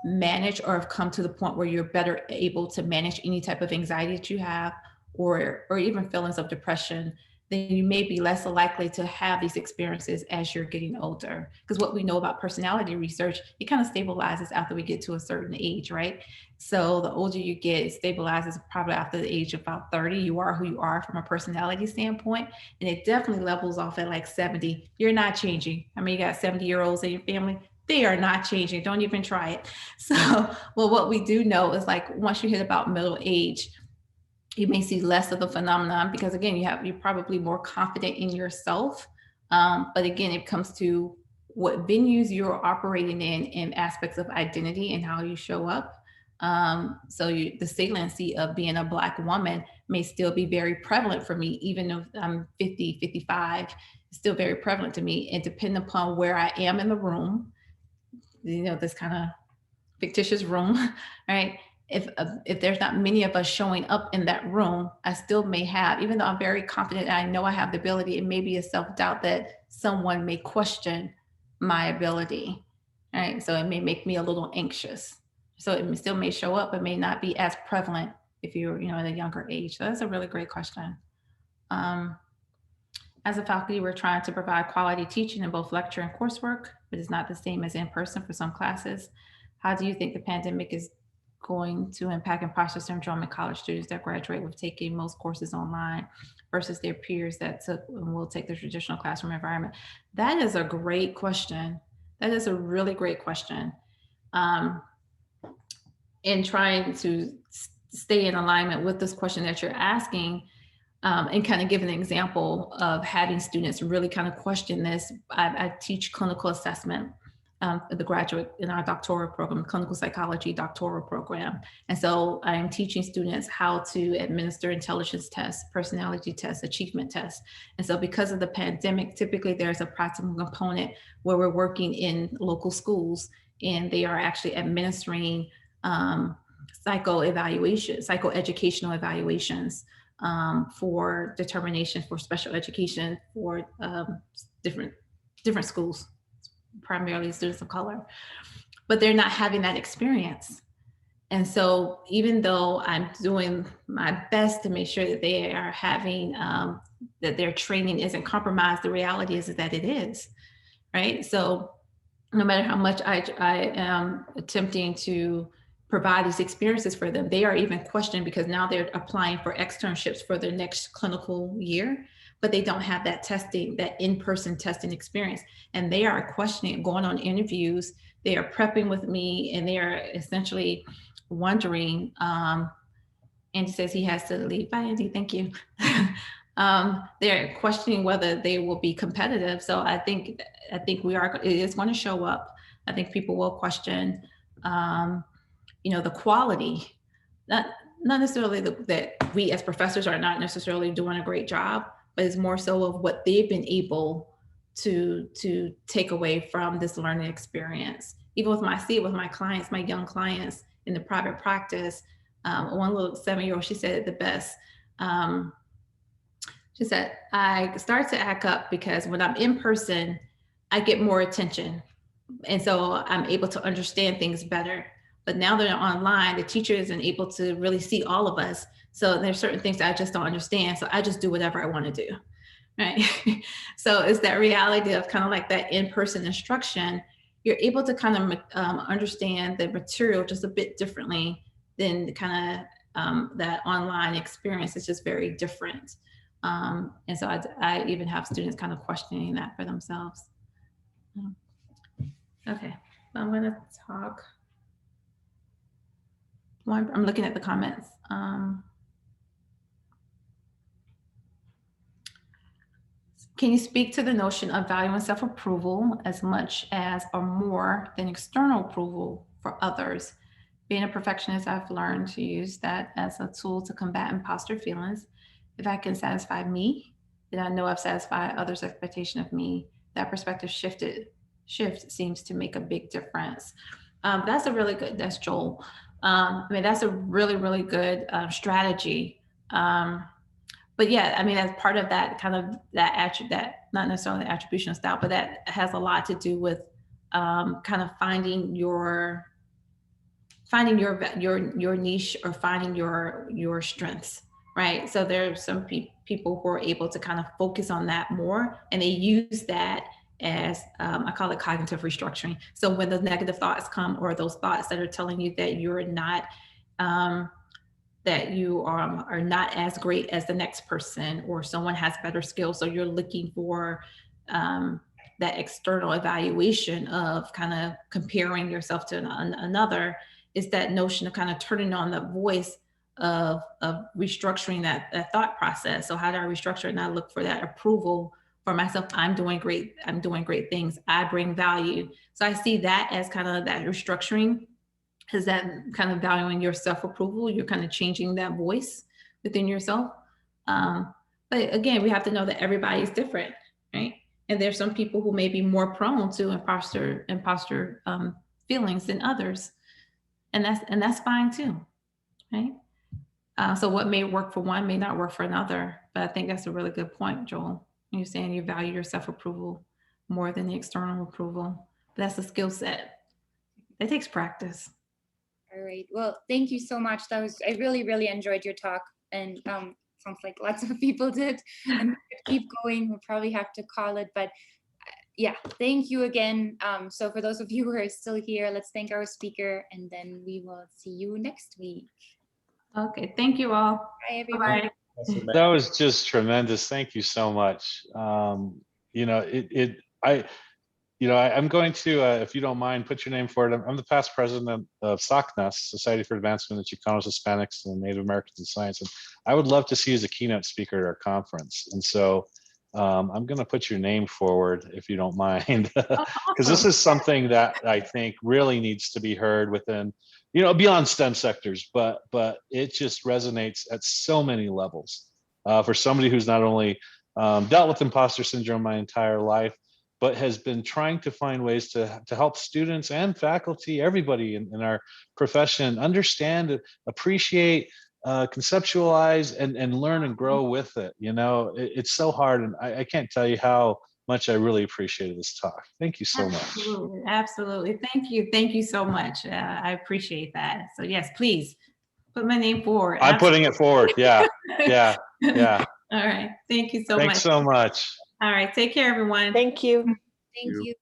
manage or have come to the point where you're better able to manage any type of anxiety that you have, or even feelings of depression, then you may be less likely to have these experiences as you're getting older. Because what we know about personality research, it kind of stabilizes after we get to a certain age, right? So the older you get, it stabilizes probably after the age of about 30. You are who you are from a personality standpoint. And it definitely levels off at like 70. You're not changing. I mean, you got 70-year-olds in your family. They are not changing. Don't even try it. So, well, what we do know is like once you hit about middle age, you may see less of the phenomenon because again, you're probably more confident in yourself. But again, it comes to what venues you're operating in aspects of identity and how you show up. So the saliency of being a Black woman may still be very prevalent for me, even if I'm 50, 55, it's still very prevalent to me. And depending upon where I am in the room, this kind of fictitious room, right? If there's not many of us showing up in that room, I still may have, even though I'm very confident and I know I have the ability, it may be a self-doubt that someone may question my ability, right? So it may make me a little anxious. So it still may show up, but may not be as prevalent if you're, at a younger age. So that's a really great question. As a faculty, we're trying to provide quality teaching in both lecture and coursework, but it's not the same as in person for some classes. How do you think the pandemic is going to impact imposter syndrome in college students that graduate with taking most courses online versus their peers that will take the traditional classroom environment? That is a great question. That is a really great question. In trying to stay in alignment with this question that you're asking, and kind of give an example of having students really kind of question this. I teach clinical assessment for the graduate in our doctoral program, clinical psychology doctoral program. And so I'm teaching students how to administer intelligence tests, personality tests, achievement tests. And so because of the pandemic, typically there's a practical component where we're working in local schools and they are actually administering psychoeducational evaluations for determination for special education for different schools, primarily students of color, but they're not having that experience. And so even though I'm doing my best to make sure that they are having, that their training isn't compromised, the reality is that it is, right? So no matter how much I am attempting to provide these experiences for them, they are even questioning because now they're applying for externships for their next clinical year, but they don't have that testing, that in-person testing experience. And they are questioning, going on interviews, they are prepping with me, and they are essentially wondering, Andy says he has to leave. Bye, Andy, thank you. They're questioning whether they will be competitive. So I think it is going to show up. I think people will question, the quality, not necessarily that we as professors are not necessarily doing a great job, but it's more so of what they've been able to take away from this learning experience. Even with my clients, my young clients in the private practice, one little 7-year-old, she said it the best. She said, I start to act up because when I'm in person, I get more attention. And so I'm able to understand things better. But now that they're online, the teacher isn't able to really see all of us. So there's certain things that I just don't understand. So I just do whatever I want to do. Right. So it's that reality of kind of like that in-person instruction. You're able to kind of understand the material just a bit differently than kind of that online experience. It's just very different. And so I even have students kind of questioning that for themselves. Okay, I'm going to talk. I'm looking at the comments. Can you speak to the notion of value and self-approval as much as or more than external approval for others? Being a perfectionist, I've learned to use that as a tool to combat imposter feelings. If I can satisfy me, then I know I've satisfied others' expectation of me. That perspective shift seems to make a big difference. That's a really good, that's Joel. I mean, that's a really, really good strategy. But yeah, I mean, as part of that kind of that not necessarily the attribution style, but that has a lot to do with kind of finding your niche or finding your strengths, right? So there are some people who are able to kind of focus on that more, and they use that as I call it cognitive restructuring. So when the negative thoughts come, or those thoughts that are telling you that you're not that you are not as great as the next person, or someone has better skills. So you're looking for that external evaluation of kind of comparing yourself to another, is that notion of kind of turning on the voice of restructuring that thought process. So how do I restructure it? And I look for that approval for myself. I'm doing great. I'm doing great things. I bring value. So I see that as kind of that restructuring. Is that kind of valuing your self-approval? You're kind of changing that voice within yourself. But again, we have to know that everybody is different, right? And there's some people who may be more prone to imposter feelings than others, and that's fine too, right? So what may work for one may not work for another. But I think that's a really good point, Joel. You're saying you value your self-approval more than the external approval. But that's a skill set. It takes practice. All right. Well, thank you so much. I really, really enjoyed your talk, and sounds like lots of people did. And we could keep going. We'll probably have to call it, but yeah, thank you again. So for those of you who are still here, let's thank our speaker, and then we will see you next week. Okay. Thank you all. Bye, everyone. Bye. That was just tremendous. Thank you so much. I'm going to, if you don't mind, put your name forward. I'm the past president of SOCNAS, Society for Advancement of Chicanos, Hispanics, and Native Americans in Science. And I would love to see you as a keynote speaker at our conference. And so I'm going to put your name forward, if you don't mind, because this is something that I think really needs to be heard within, beyond STEM sectors, but it just resonates at so many levels for somebody who's not only dealt with imposter syndrome my entire life, but has been trying to find ways to help students and faculty, everybody in our profession, understand, appreciate, conceptualize, and learn and grow with it. It's so hard, and I can't tell you how much I really appreciated this talk. Thank you so much. Absolutely. Thank you so much. I appreciate that. So yes, please put my name forward. I'm putting it forward. Yeah. All right. Thank you so much. Thanks so much. All right. Take care, everyone. Thank you. Thank you.